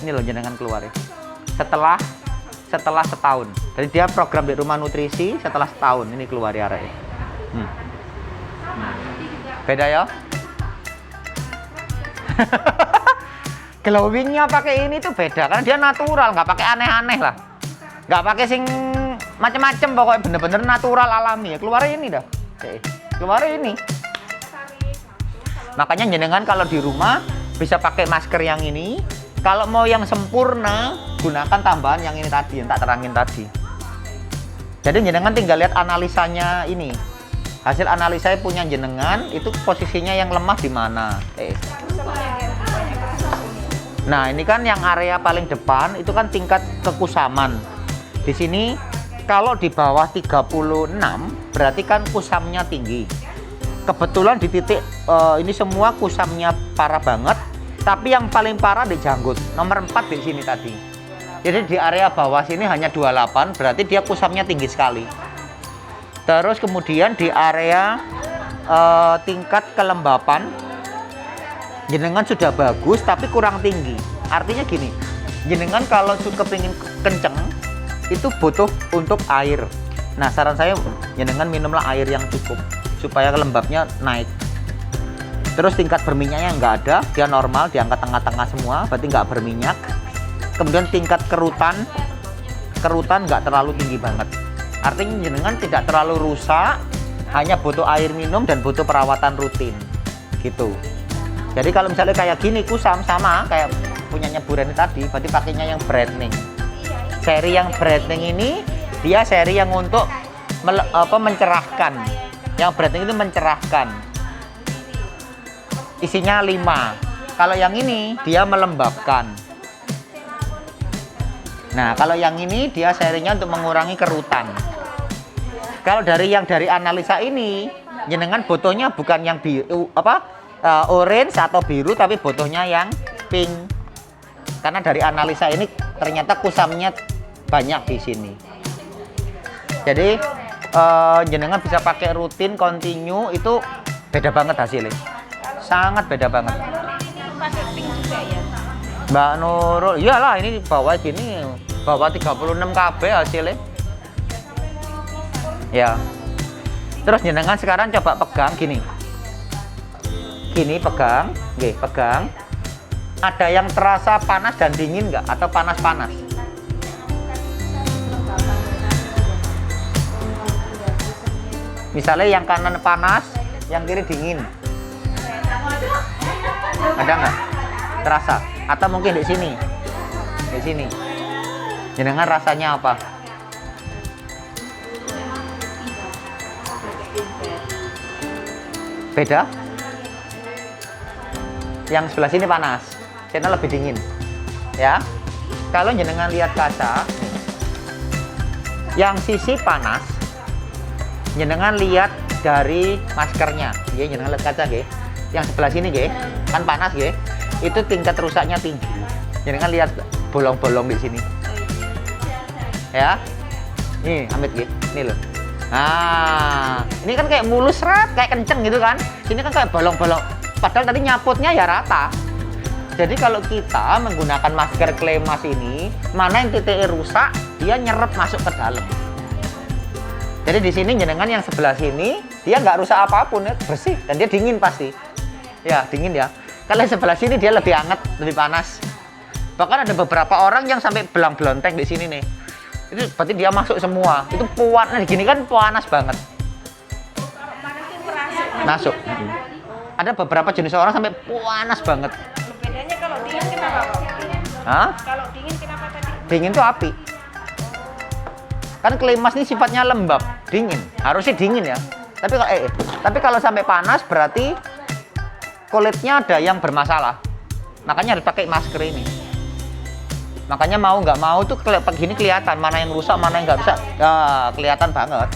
Ini loh jenengan keluar ya setelah setahun. Jadi dia program di rumah nutrisi setelah setahun ini keluar ya arek. Beda ya. Glowingnya pakai ini tuh beda karena dia natural, nggak pakai aneh-aneh lah, nggak pakai sing macem-macem, pokoknya bener-bener natural alami ya. Keluar ini dah, keluar ini. Makanya jenengan kalau di rumah bisa pakai masker yang ini. Kalau mau yang sempurna gunakan tambahan yang ini tadi yang tak terangin tadi. Jadi jenengan tinggal lihat analisanya ini. Hasil analisa punya jenengan itu posisinya yang lemah di mana. Nah, ini kan yang area paling depan itu kan tingkat kekusaman. Di sini kalau di bawah 36 berarti kan kusamnya tinggi. Kebetulan di titik ini semua kusamnya parah banget, tapi yang paling parah di janggut. Nomor 4 di sini tadi. Jadi di area bawah sini hanya 28, berarti dia kusamnya tinggi sekali. Terus kemudian di area tingkat kelembapan jenengan sudah bagus tapi kurang tinggi. Artinya gini, jenengan kalau kepingin kenceng itu butuh untuk air. Nah, saran saya jenengan minumlah air yang cukup supaya lembabnya naik. Terus tingkat berminyaknya nggak ada, dia normal, di angka tengah-tengah semua, berarti nggak berminyak. Kemudian tingkat kerutan nggak terlalu tinggi banget. Artinya jenengan tidak terlalu rusak, hanya butuh air minum dan butuh perawatan rutin, gitu. Jadi kalau misalnya kayak gini kusam sama kayak punyanya Bu Reni tadi, berarti pakainya yang brightening. Seri yang brightening ini dia seri yang untuk mencerahkan. Yang brightening itu mencerahkan. Isinya 5. Kalau yang ini dia melembabkan. Nah, kalau yang ini dia serinya untuk mengurangi kerutan. Kalau dari analisa ini, jenengan butuhnya bukan yang orange atau biru, tapi butuhnya yang pink. Karena dari analisa ini ternyata kusamnya banyak di sini. Jadi jenengan bisa pakai rutin, continue, itu beda banget hasilnya. Sangat beda banget. Pakai pink juga ya. Mbak Nurul, iyalah ini bawa gini, bawa 36 KB hasilnya. Ya. Terus jenengan sekarang coba pegang gini. Gini pegang, nggih, pegang. Ada yang terasa panas dan dingin nggak? Atau panas-panas? Misalnya yang kanan panas, yang kiri dingin. Ada nggak? Terasa? Atau mungkin di sini? Di sini. Jenengan rasanya apa? Beda? Yang sebelah sini panas, sini lebih dingin. Ya. Kalau jenengan lihat kaca, yang sisi panas, jenengan lihat dari maskernya. Ya, jenengan lihat kaca, nggih. Yang sebelah sini, nggih, kan panas, nggih. Itu tingkat rusaknya tinggi. Jenengan lihat bolong-bolong di sini. Ya. Nih, amit, nggih. Ini loh. Nah, ini kan kayak mulus rat, kayak kenceng gitu kan. Sini kan kayak bolong-bolong. Padahal tadi nyaputnya ya rata. Jadi kalau kita menggunakan masker Klemas ini, mana yang titiknya rusak, dia nyerap masuk ke dalam. Jadi di sini jenengan yang sebelah sini, dia nggak rusak apapun ya, bersih dan dia dingin pasti. Ya, dingin ya. Kalau yang sebelah sini dia lebih hangat, lebih panas. Bahkan ada beberapa orang yang sampai belang-belonteng di sini nih. Itu berarti dia masuk semua. Itu nah gini kan panas banget. Masuk. Ada beberapa jenis orang sampai panas banget. Bedanya kalau dingin kenapa, Pak? Hah? Kalau dingin kenapa tadi? Dingin tuh api. Kan Klemas ini sifatnya lembab, dingin. Harusnya dingin ya. Tapi kalau sampai panas berarti kulitnya ada yang bermasalah. Makanya harus pakai masker ini. Makanya mau nggak mau tuh begini kelihatan mana yang rusak, mana yang nggak rusak. Ya, kelihatan banget.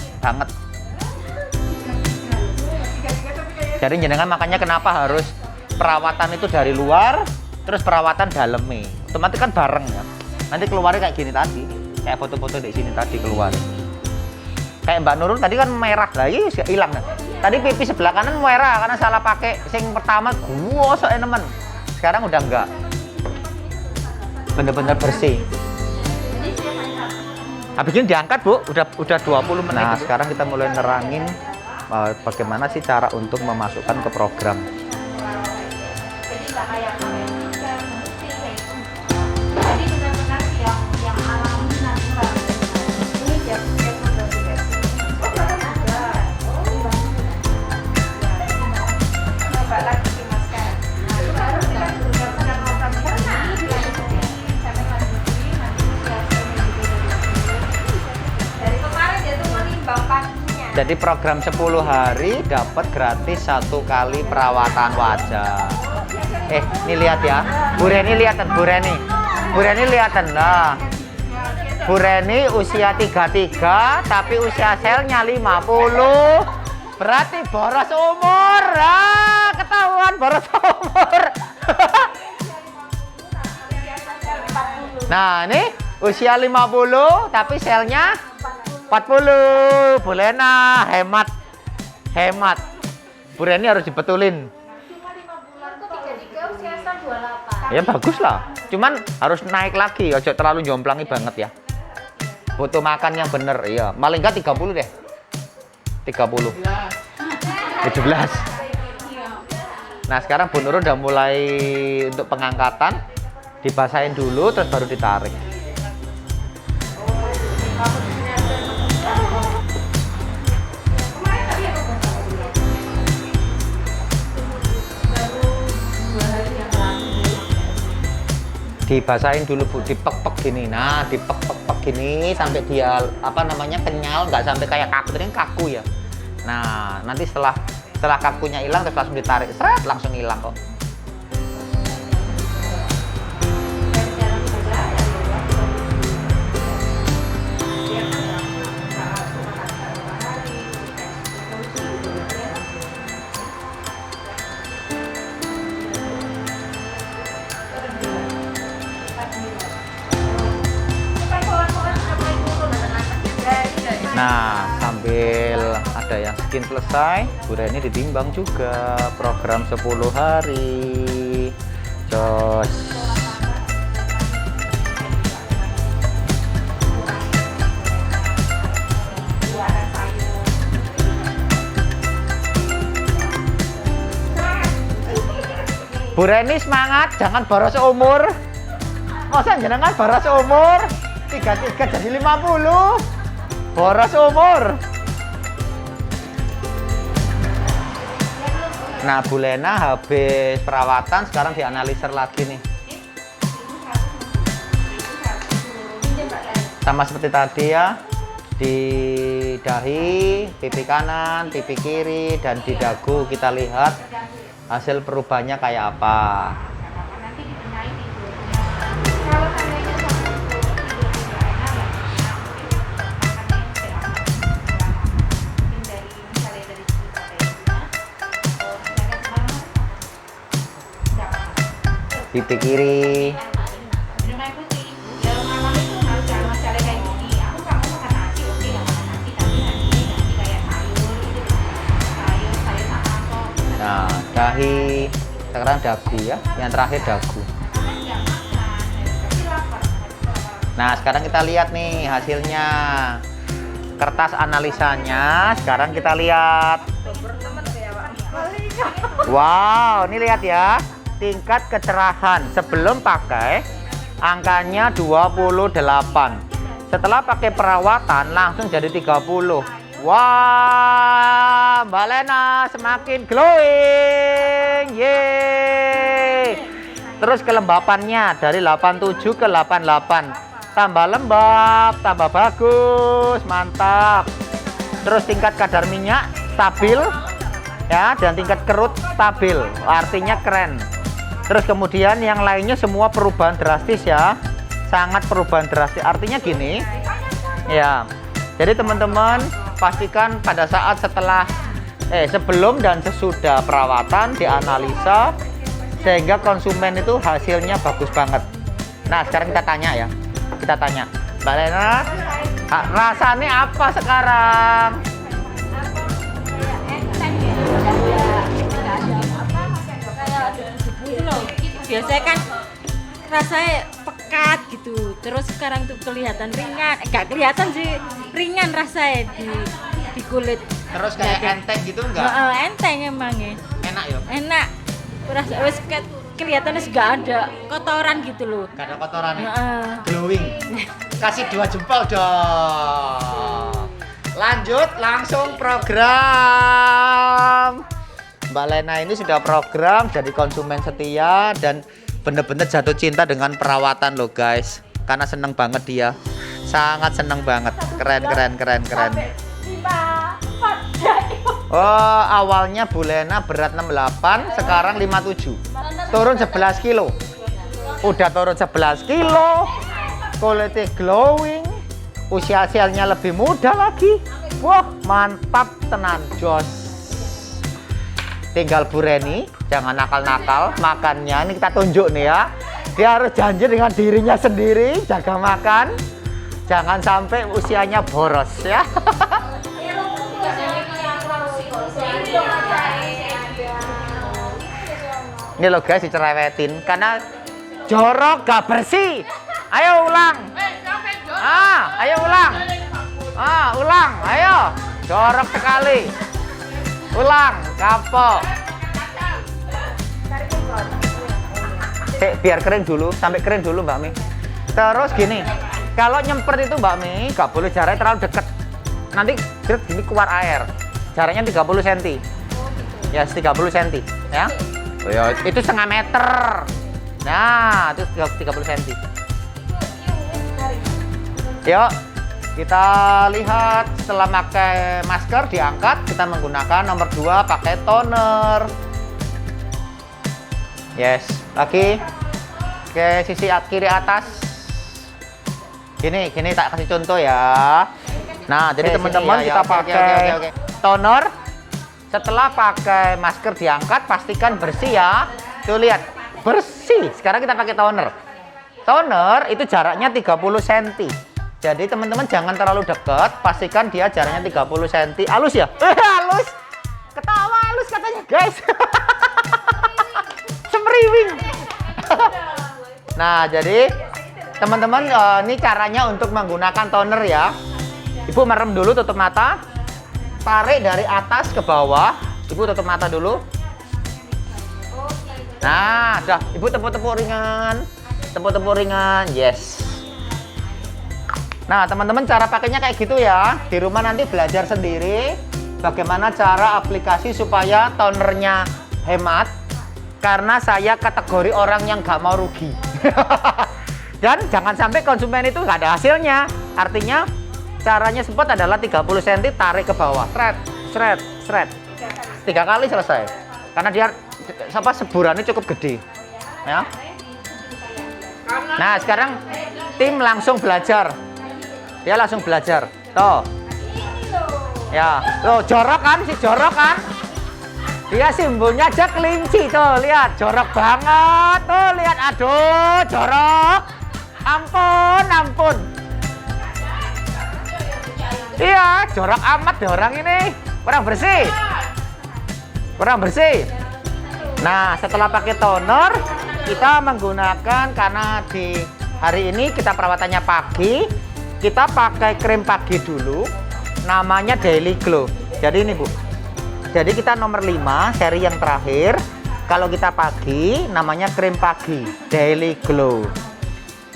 Jadi jenengan makanya kenapa harus perawatan itu dari luar, terus perawatan dalamnya. Otomatis kan bareng ya. Nanti keluarnya kayak gini tadi, kayak foto-foto di sini tadi keluar. Kayak Mbak Nurul tadi kan merah lagi, hilang. Tadi pipi sebelah kanan merah karena salah pakai. Sing pertama gua nemen. Sekarang udah enggak. Bener-bener bersih. Habis ini diangkat, Bu. Udah 20 menit. Nah, sekarang kita mulai nerangin bagaimana sih cara untuk memasukkan ke program. Jadi nggak kayak jadi benar-benar yang alami natural. Ini dia program juga. Oh, bahkan ada. Coba lagi sih Mas kan. Nah, itu harus kita benar-benar program ini dari kemarin dia tuh menimbang paginya. Jadi program 10 hari dapat gratis 1 kali perawatan wajah. Ini lihat ya. Bu Reni lihatan, Bu Reni. Bu Reni lihatan lah. Bu Reni usia 33 tapi usia selnya 50. Berarti boros umur. Ketahuan boros umur. Nah, ini usia 50 tapi selnya 40. Boleh nah, hemat. Bu Reni harus dibetulin. Cuma 5 bulan kok 33 Ya bagus lah. Cuman harus naik lagi, ojo terlalu jomplangi banget ya. Butuh makan yang bener, iya. Paling nggak 30 deh. 30. 17. Nah sekarang Bu Nurul udah mulai untuk pengangkatan. Dibasahin dulu terus baru ditarik. Dibasahin dulu Bu, dipek-pek gini. Nah, dipek-pek gini sampai dia apa namanya kenyal, nggak sampai kayak kaku. Tadi kaku ya. Nah, nanti setelah kakunya hilang terus langsung ditarik, seret langsung hilang kok. Nah, sambil ada yang skin selesai, Bu Reni ditimbang juga. Program 10 hari. Jos. Bu Reni semangat, jangan boros umur. Masa jenengan boros umur? 33 jadi 50. Boros umur. Nah, Bu Lena habis perawatan, sekarang dianaliser lagi nih. Sama seperti tadi ya, di dahi, pipi kanan, pipi kiri, dan di dagu kita lihat hasil perubahannya kayak apa. Pipi kiri. Nah, dahi. Sekarang dagu ya. Yang terakhir dagu. Nah, sekarang kita lihat nih hasilnya. Kertas analisanya. Sekarang kita lihat. Wow, ini lihat ya. Tingkat kecerahan sebelum pakai angkanya 28. Setelah pakai perawatan langsung jadi 30. Wah, Mbak Lena semakin glowing. Yeay. Terus kelembapannya dari 87 ke 88. Tambah lembab, tambah bagus, mantap. Terus tingkat kadar minyak stabil ya, dan tingkat kerut stabil. Artinya keren. Terus kemudian yang lainnya semua perubahan drastis ya. Sangat perubahan drastis. Artinya gini. Ya. Jadi teman-teman pastikan pada saat sebelum dan sesudah perawatan dianalisa sehingga konsumen itu hasilnya bagus banget. Nah, sekarang kita tanya ya. Kita tanya, Mbak Lena, rasanya apa sekarang? Biasanya kan rasanya pekat gitu, terus sekarang tuh kelihatan ringan, enggak kelihatan sih, ringan rasanya di kulit. Terus kayak enteng gitu enggak? Enteng emangnya. Enak ya? Enak. Rasa wes kelihatannya enggak ada kotoran gitu loh. Enggak ada kotoran ya? Glowing. Kasih 2 jempol dong. Lanjut langsung program. Mbak Lena ini sudah program jadi konsumen setia dan bener-bener jatuh cinta dengan perawatan loh guys, karena seneng banget dia, sangat seneng banget. Keren. Oh, awalnya Bu Lena berat 68, sekarang 57, turun 11 kilo. Udah turun 11 kilo, kulitnya glowing, usia selnya lebih muda lagi. Wah, mantap tenan, jos. Tinggal Bu Reni, jangan nakal-nakal makannya. Ini kita tunjuk nih ya. Dia harus janji dengan dirinya sendiri, jaga makan. Jangan sampai usianya boros ya. Ini loh guys, dicerewetin. Karena jorok gak bersih. Ayo ulang. Ayo ulang. Ulang, ayo. Jorok sekali. Ulang, kapok. Biar kering dulu, sampai kering dulu Mbak Mi. Terus gini, kalau nyemprot itu Mbak Mi, gak boleh jaraknya terlalu dekat. Nanti gini keluar air. Jaraknya 30 cm. Ya, 30 cm. Ya. Oh, ya, itu setengah meter. Nah, itu 30 cm. Yuk, kita lihat setelah pakai masker diangkat, kita menggunakan nomor 2 pakai toner. Yes, lagi ke sisi kiri atas. Gini tak kasih contoh ya. Nah, jadi teman-teman kita pakai toner. Setelah pakai masker diangkat, pastikan bersih ya. Tuh lihat, bersih. Sekarang kita pakai toner. Toner itu jaraknya 30 cm. Jadi teman-teman jangan terlalu dekat, pastikan dia jaraknya 30 cm. Halus ya? Halus. Ketawa halus katanya, guys. Semriwing. Nah, jadi teman-teman ini caranya untuk menggunakan toner ya. Ibu merem dulu, tutup mata. Tarik dari atas ke bawah. Ibu tutup mata dulu. Nah, dah. Ibu tepuk-tepuk ringan. Tepuk-tepuk ringan. Yes. Nah, teman-teman cara pakainya kayak gitu ya. Di rumah nanti belajar sendiri bagaimana cara aplikasi supaya tonernya hemat. Karena saya kategori orang yang nggak mau rugi. Dan jangan sampai konsumen itu nggak ada hasilnya. Artinya caranya sempat adalah 30 cm tarik ke bawah. Shred. 3 kali selesai. Karena dia seburannya cukup gede. Ya. Nah, sekarang tim langsung belajar. Dia langsung belajar. Tuh. Ya, tuh jorok kan? Si jorok kan? Dia simbolnya aja kelinci tuh, lihat jorok banget. Tuh lihat, aduh, jorok. Ampun. Iya, jorok amat deh orang ini. Kurang bersih. Nah, setelah pakai toner, kita menggunakan karena di hari ini kita perawatannya pagi, kita pakai krim pagi dulu. Namanya Daily Glow. Jadi ini, Bu. Jadi kita nomor 5, seri yang terakhir. Kalau kita pagi, namanya krim pagi, Daily Glow.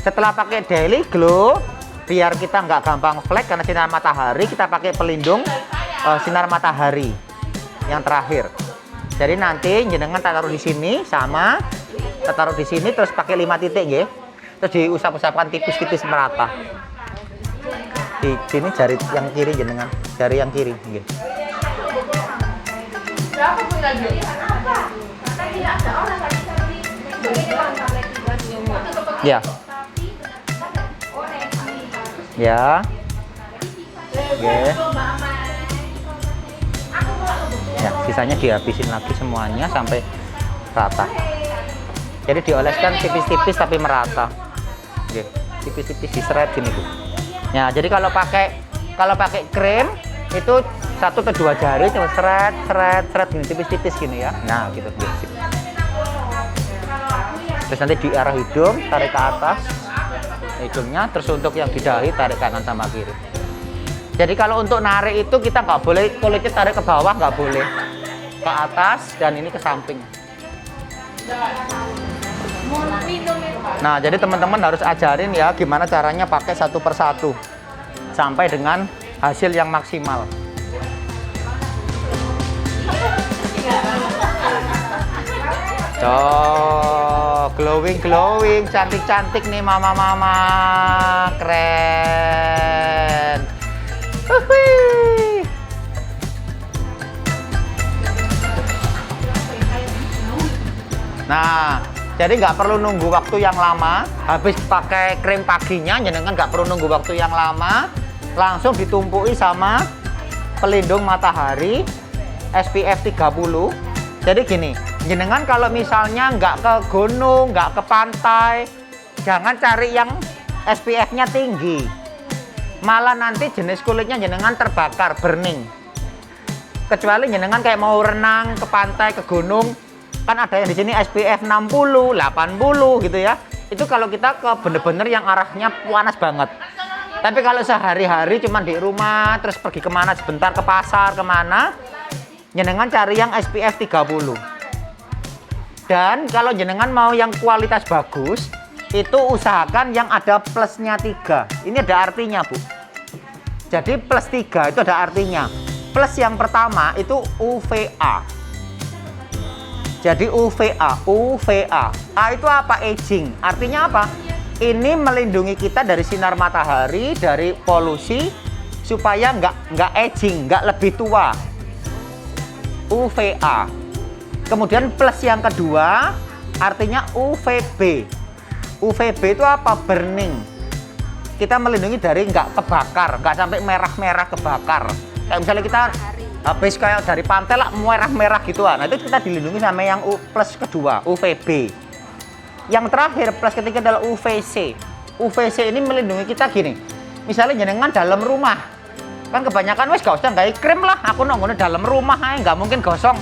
Setelah pakai Daily Glow, biar kita nggak gampang flek karena sinar matahari, kita pakai pelindung sinar matahari yang terakhir. Jadi nanti jenengan taruh di sini sama, taruh di sini terus pakai 5 titik ya. Terus diusap-usapkan tipis-tipis merata. Di sini jari yang kiri jenengan, jari yang kiri nggih. Ya. Ya. Oke. Ya, sisanya dihabisin lagi semuanya sampai rata. Jadi dioleskan tipis-tipis tapi merata. Oke, tipis-tipis diseret gini tuh. Ya, jadi kalau pakai krim itu 1 atau 2 jari cuma seret gini tipis-tipis gini ya. Nah, gitu. Terus nanti di arah hidung tarik ke atas hidungnya, terus untuk yang di dahi tarik kanan sama kiri. Jadi kalau untuk narik itu kita nggak boleh kulitnya tarik ke bawah, nggak boleh, ke atas dan ini ke samping. Nah, jadi teman-teman harus ajarin ya gimana caranya pakai satu persatu sampai dengan hasil yang maksimal. Oh, glowing, cantik-cantik nih mama-mama, keren. Nah, jadi nggak perlu nunggu waktu yang lama. Habis pakai krim paginya, jenengan nggak perlu nunggu waktu yang lama. Langsung ditumpui sama pelindung matahari SPF 30. Jadi gini, jenengan kalau misalnya nggak ke gunung, nggak ke pantai, jangan cari yang SPF-nya tinggi. Malah nanti jenis kulitnya jenengan terbakar, burning. Kecuali jenengan kayak mau renang ke pantai, ke gunung, kan ada yang di sini SPF 60, 80 gitu ya. itu kalau kita ke bener-bener yang arahnya panas banget. Tapi kalau sehari-hari cuma di rumah, terus pergi kemana sebentar, ke pasar, kemana, jenengan cari yang SPF 30. Dan kalau jenengan mau yang kualitas bagus, itu usahakan yang ada plusnya 3. Ini ada artinya, Bu. Jadi plus 3 itu ada artinya. Plus yang pertama itu UVA. Jadi UVA. A itu apa? Aging. Artinya apa? Ini melindungi kita dari sinar matahari, dari polusi, supaya nggak aging, nggak lebih tua. UVA. Kemudian plus yang kedua, artinya UVB. UVB itu apa? Burning. Kita melindungi dari nggak kebakar, nggak sampai merah-merah kebakar. Kayak misalnya kita habis kayak dari pantai lah merah-merah gitu. Nah itu kita dilindungi sama yang plus kedua, UVB. Yang terakhir plus ketiga adalah UVC. UVC ini melindungi kita gini. Misalnya jenengan dalam rumah, kan kebanyakan wes gak usah nggak krim lah. Aku nongol dalam rumah aja nggak mungkin gosong.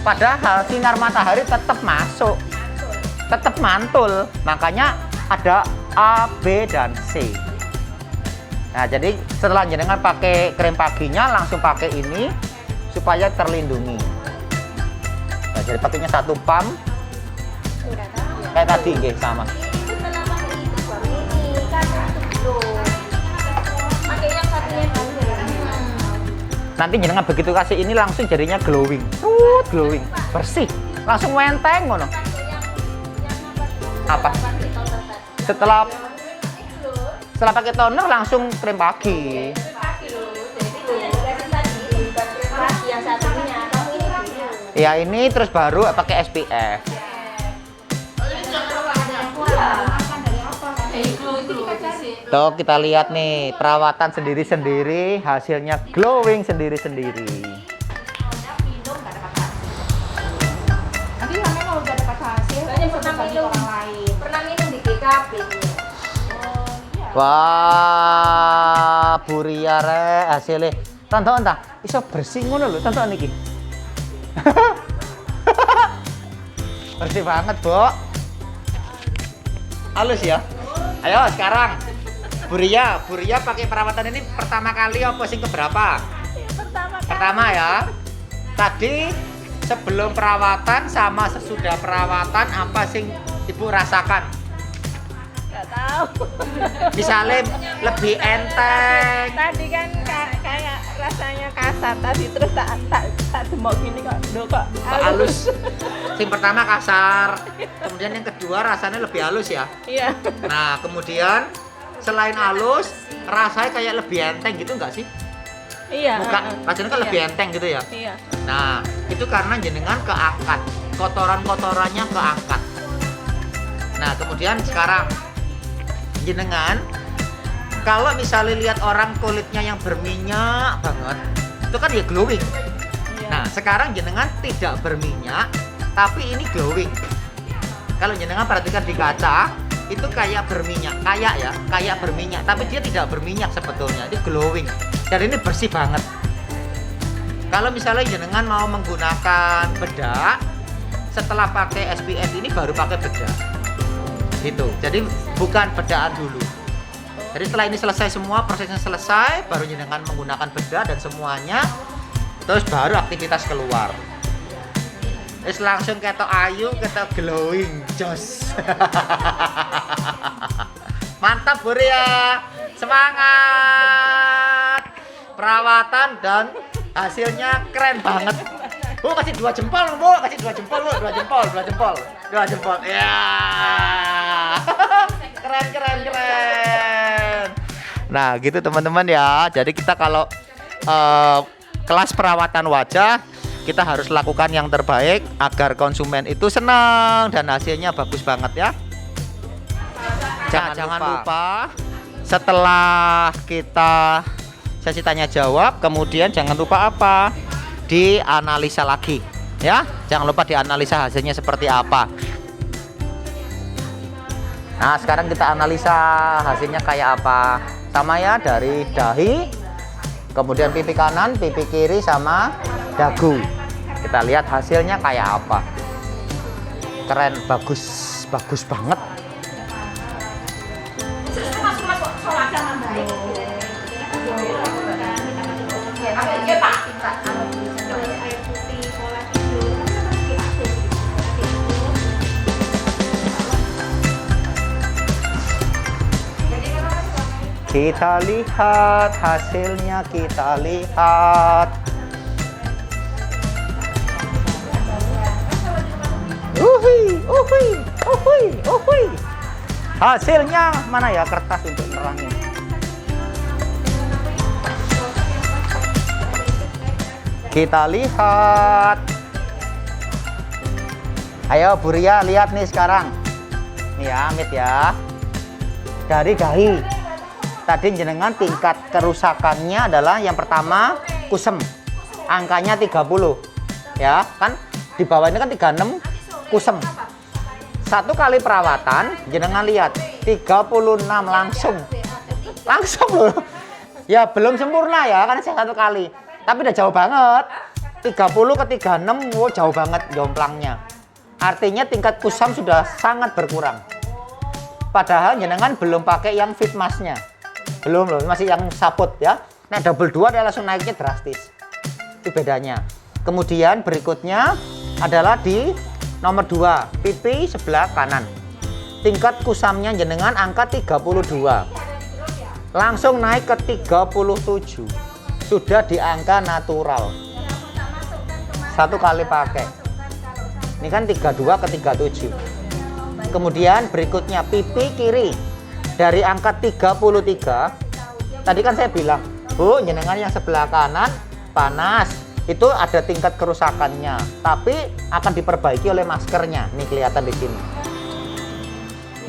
Padahal sinar matahari tetap masuk, tetap mantul. Makanya ada A, B, dan C. Nah, jadi setelah jenengan pakai krim paginya, langsung pakai ini supaya terlindungi. Nah, jadi pakainya 1 pump. Kayak tadi, nggih, sama. Nanti jenengan begitu kasih ini langsung jadinya glowing. Glowing, bersih. Langsung wenteng ngono. Apa? Setelah pakai toner langsung krim pagi. Ya ini terus baru pakai SPF. Tuh kita lihat nih perawatan sendiri-sendiri, hasilnya glowing sendiri-sendiri. Nanti sampai kalau udah dapat hasil, pernah minum orang lain. Pernah minum di GKP. Wah, Buria rek hasilnya. Tonton entah, iso bersih ngono lho, tonton niki. Bersih banget, Bu. Halus ya. Ayo sekarang. Buria pakai perawatan ini pertama kali apa sing keberapa? Pertama ya. Tadi sebelum perawatan sama sesudah perawatan apa sing Ibu rasakan? Nggak tahu. Misalnya lebih enteng. Tadi kan kayak rasanya kasar tadi, terus tak demok gini kok halus. Yang pertama kasar, kemudian yang kedua rasanya lebih halus ya. Iya. Nah kemudian selain halus, rasanya kayak lebih enteng gitu nggak sih? Iya. Bukan, rasanya kan lebih enteng gitu ya. Iya. Nah itu karena jenengan keangkat, kotoran-kotorannya keangkat. Nah kemudian sekarang jenengan kalau misalnya lihat orang kulitnya yang berminyak banget, itu kan ya glowing. Iya. Nah sekarang jenengan tidak berminyak, tapi ini glowing. Kalau jenengan perhatikan di kaca, itu kayak berminyak, kayak berminyak, tapi dia tidak berminyak sebetulnya, ini glowing. Dan ini bersih banget. Kalau misalnya jenengan mau menggunakan bedak, setelah pakai SPF ini baru pakai bedak. Gitu. Jadi bukan bedakan dulu. Jadi setelah ini selesai semua, prosesnya selesai, baru jenengan menggunakan bedak dan semuanya, terus baru aktivitas keluar. Terus langsung ketok ayu, ketok glowing, jos. Mantap Buria, semangat. Perawatan dan hasilnya keren banget. Bu kasih 2 jempol, Bu, kasih 2 jempol, Bu, 2 jempol. Ya. Keren. Nah, gitu teman-teman ya. Jadi kita kalau kelas perawatan wajah, kita harus lakukan yang terbaik agar konsumen itu senang dan hasilnya bagus banget ya. Jangan lupa setelah kita sesi tanya jawab, kemudian jangan lupa apa? Dianalisa lagi ya. Jangan lupa dianalisa hasilnya seperti apa. Nah, sekarang kita analisa hasilnya kayak apa. Sama ya, dari dahi, kemudian pipi kanan, pipi kiri, sama dagu. Kita lihat hasilnya kayak apa. Keren, bagus banget. air putih, pola tidur, diatur. Kita lihat hasilnya, kita lihat. Uhui. Hasilnya mana ya kertas untuk nerangin? Kita lihat. Ayo Bu Ria, lihat nih sekarang. Nih ya, Amit ya. Dari gahi. Tadi jenengan tingkat kerusakannya adalah yang pertama kusem. Angkanya 30. Ya, kan di bawah ini kan 36 kusem. Satu kali perawatan jenengan lihat 36 langsung loh. Ya belum sempurna ya, kan saya satu kali. Tapi udah jauh banget. 30 ke 36, wow, jauh banget jomplangnya. Artinya tingkat kusam sudah sangat berkurang. Padahal jenengan belum pakai yang fit masknya. Belum loh, masih yang saput ya. Nah, double 2 dia langsung naiknya drastis. Itu bedanya. Kemudian berikutnya adalah di nomor 2, pipi sebelah kanan. Tingkat kusamnya jenengan angka 32. Langsung naik ke 37. Sudah di angka natural. Satu kali pakai. Ini kan 32 ke 37. Kemudian berikutnya pipi kiri. Dari angka 33. Tadi kan saya bilang, Bu, jenengan yang sebelah kanan panas. Itu ada tingkat kerusakannya, tapi akan diperbaiki oleh maskernya. Nih kelihatan di sini.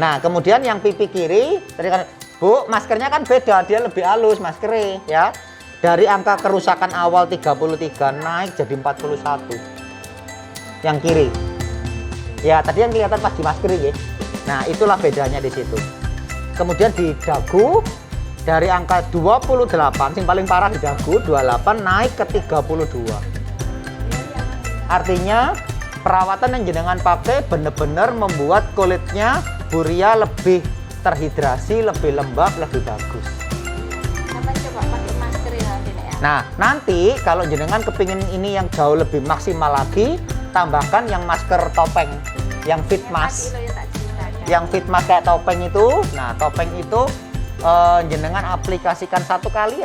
Nah, kemudian yang pipi kiri, tadi kan, Bu, maskernya kan beda, dia lebih halus maskernya, ya. Dari angka kerusakan awal 33 naik jadi 41. Yang kiri. Ya, tadi yang kelihatan pas di masker ya. Nah, itulah bedanya di situ. Kemudian di dagu dari angka 28, yang paling parah di dagu 28 naik ke 32. Artinya perawatan yang jenengan pakai benar-benar membuat kulitnya Bu Ria lebih terhidrasi, lebih lembab, lebih bagus. Coba pakai masker ya nanti ya. Nah, nanti kalau jenengan kepingin ini yang jauh lebih maksimal lagi, tambahkan yang masker topeng, yang fit mask. Yang fit mask kayak topeng itu, nah topeng itu jenengan aplikasikan satu kali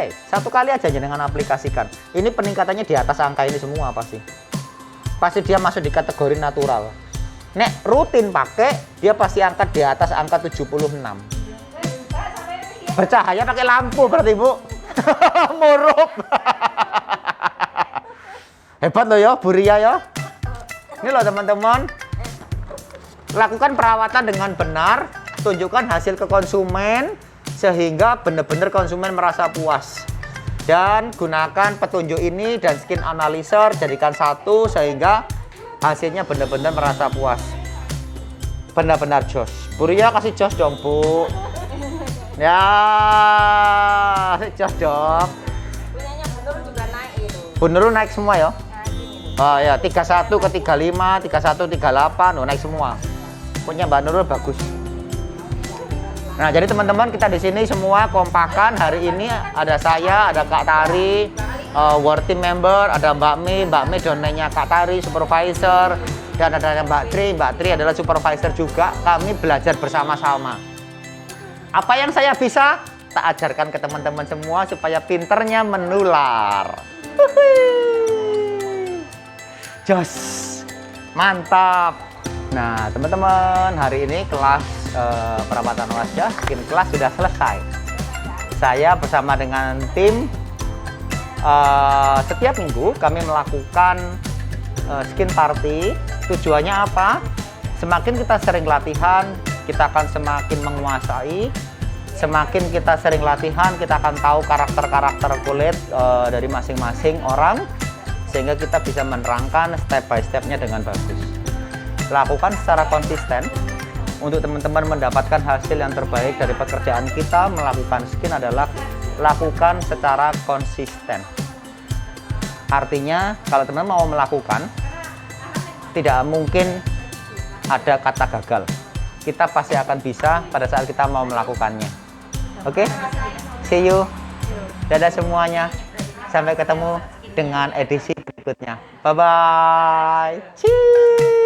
aja jenengan aplikasikan. Ini peningkatannya di atas angka ini semua pasti dia masuk di kategori natural. Nek rutin pakai, dia pasti angkat di atas angka 76. Bercahaya pakai lampu berarti Bu. Murup. Hebat loh ya Bu Ria ya. Ini loh teman-teman. Lakukan perawatan dengan benar, tunjukkan hasil ke konsumen sehingga benar-benar konsumen merasa puas. Dan gunakan petunjuk ini dan skin analyzer jadikan satu sehingga hasilnya benar-benar merasa puas. Benar-benar jos. Bu Ria kasih jos dong, Bu. Ya, kasih jos dong. Punyanya Bu Nurul juga naik itu. Bu Nurul naik semua ya? Oh ya, 31 ke 35, 31, 38, naik semua. Punya Mbak Nurul bagus. Nah, jadi teman-teman kita di sini semua kompakan hari ini ada saya, ada Kak Tari, World Team Member, ada Mbak Mi donenya Kak Tari, supervisor, dan ada Mbak Tri adalah supervisor juga. Kami belajar bersama-sama. Apa yang saya bisa, tak ajarkan ke teman-teman semua supaya pinternya menular. Jos, mantap. Nah, teman-teman, hari ini kelas perawatan wajah skin kelas sudah selesai. Saya bersama dengan tim setiap minggu kami melakukan skin party. Tujuannya apa? Semakin kita sering latihan, kita akan semakin menguasai. Semakin kita sering latihan, kita akan tahu karakter-karakter kulit dari masing-masing orang, sehingga kita bisa menerangkan step by stepnya dengan bagus. Lakukan secara konsisten untuk teman-teman mendapatkan hasil yang terbaik dari pekerjaan kita. Melakukan skin adalah lakukan secara konsisten. Artinya kalau teman-teman mau melakukan, tidak mungkin ada kata gagal. Kita pasti akan bisa pada saat kita mau melakukannya. Oke? See you. Dadah semuanya. Sampai ketemu dengan edisi berikutnya. Bye bye. Cheers.